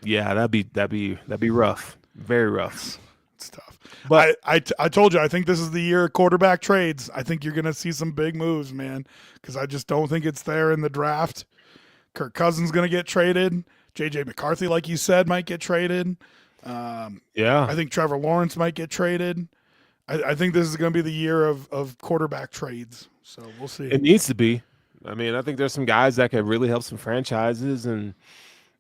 Yeah, that'd be rough. Very rough. It's tough. But I told you, I think this is the year of quarterback trades. I think you're gonna see some big moves, man, because I just don't think it's there in the draft. Kirk Cousins gonna get traded. JJ McCarthy, like you said, might get traded. I think Trevor Lawrence might get traded. I think this is going to be the year of quarterback trades. So we'll see. It needs to be. I mean, I think there's some guys that could really help some franchises, and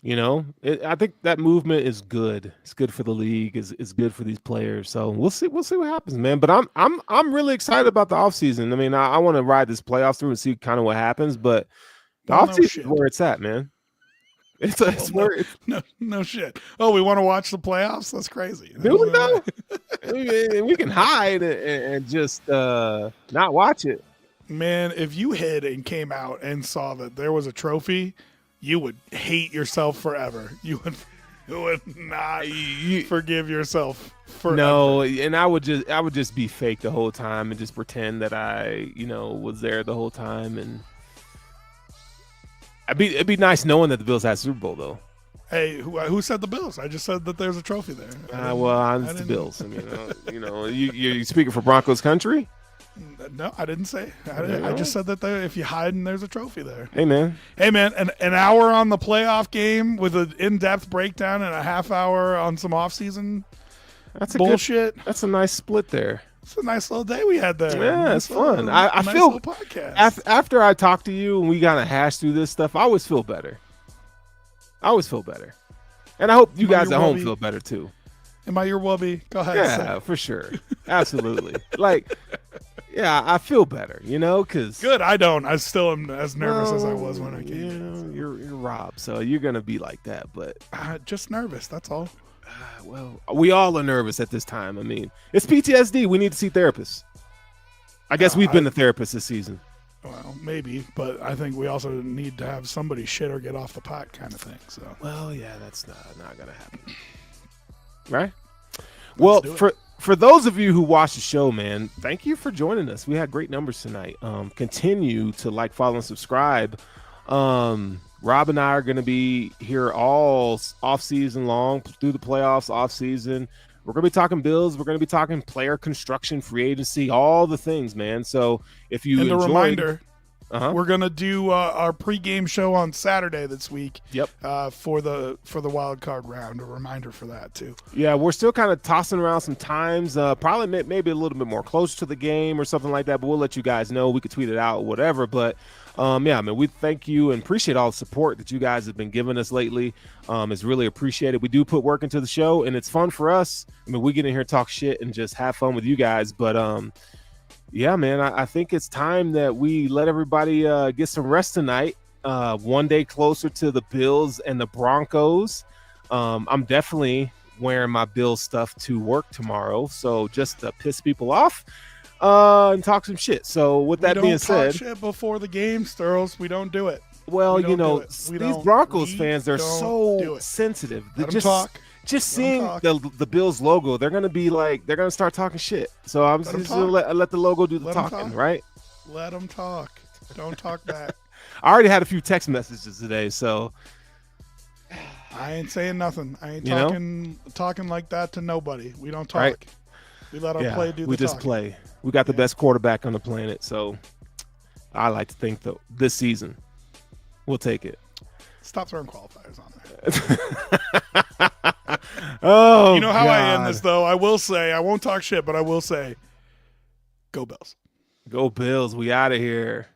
I think that movement is good. It's good for the league. It's good for these players. So we'll see. We'll see what happens, man. But I'm really excited about the offseason. I mean, I want to ride this playoffs through and see kind of what happens. But the offseason is where it's at, man. No shit. Oh, we want to watch the playoffs? That's crazy. Do we know? We can hide and just not watch it. Man, if you hid and came out and saw that there was a trophy, you would hate yourself forever. You would not forgive yourself forever. No, and I would just be fake the whole time and just pretend that I, was there the whole time, and it'd be nice knowing that the Bills had Super Bowl, though. Hey, who said the Bills? I just said that there's a trophy there. It's the Bills. I mean, you speaking for Broncos country? No, I didn't say. I just said that if you hide and there's a trophy there. Hey, man. An hour on the playoff game with an in-depth breakdown and a half hour on some off-season bullshit. That's a nice split there. It's a nice little day we had there. Yeah, it's fun. I feel after I talk to you and we kind of hash through this stuff, I always feel better. And I hope you guys at home feel better too. Am I your wubby? Go ahead. Yeah, for sure. Absolutely. I feel better, because good. I don't. I still am as nervous as I was when I came in. You're Rob, so you're gonna be like that, but just nervous. That's all. Well, we all are nervous at this time. I mean, it's PTSD. We need to see therapists. I guess we've been the therapist this season. Well, maybe, but I think we also need to have somebody shit or get off the pot kind of thing. So. Well, yeah, that's not gonna happen, right? Well, for those of you who watch the show, man, thank you for joining us. We had great numbers tonight. Continue to follow, and subscribe. Rob and I are going to be here all off season long, through the playoffs, off season. We're going to be talking Bills. We're going to be talking player construction, free agency, all the things, man. So if you enjoyed, reminder, we're going to do our pregame show on Saturday this week. Yep. For the wild card round. A reminder for that too. Yeah, we're still kind of tossing around some times. Probably maybe a little bit more close to the game or something like that. But we'll let you guys know. We could tweet it out, whatever. But we thank you and appreciate all the support that you guys have been giving us lately. It's really appreciated. We do put work into the show, and it's fun for us. I mean, we get in here, talk shit, and just have fun with you guys. But yeah, man, I think it's time that we let everybody get some rest tonight. One day closer to the Bills and the Broncos. I'm definitely wearing my Bills stuff to work tomorrow, so just to piss people off. And talk some shit. So with that being said, talk shit before the game, Sterls. We don't do it. Well, these Broncos fans, they're so sensitive. They're just seeing the Bills logo, they're gonna start talking shit. So I'm just gonna let the logo do the talking, right? Let them talk. Don't talk back. I already had a few text messages today, so I ain't saying nothing. I ain't You know? talking like that to nobody. We don't talk. Right. We let our play do the we just talking. play. We got the best quarterback on the planet, so I like to think that this season we'll take it. Stop throwing qualifiers on there. Oh, You know how I end God. this, though? I will say, I won't talk shit, but I will say, go Bills. Go Bills. We out of here.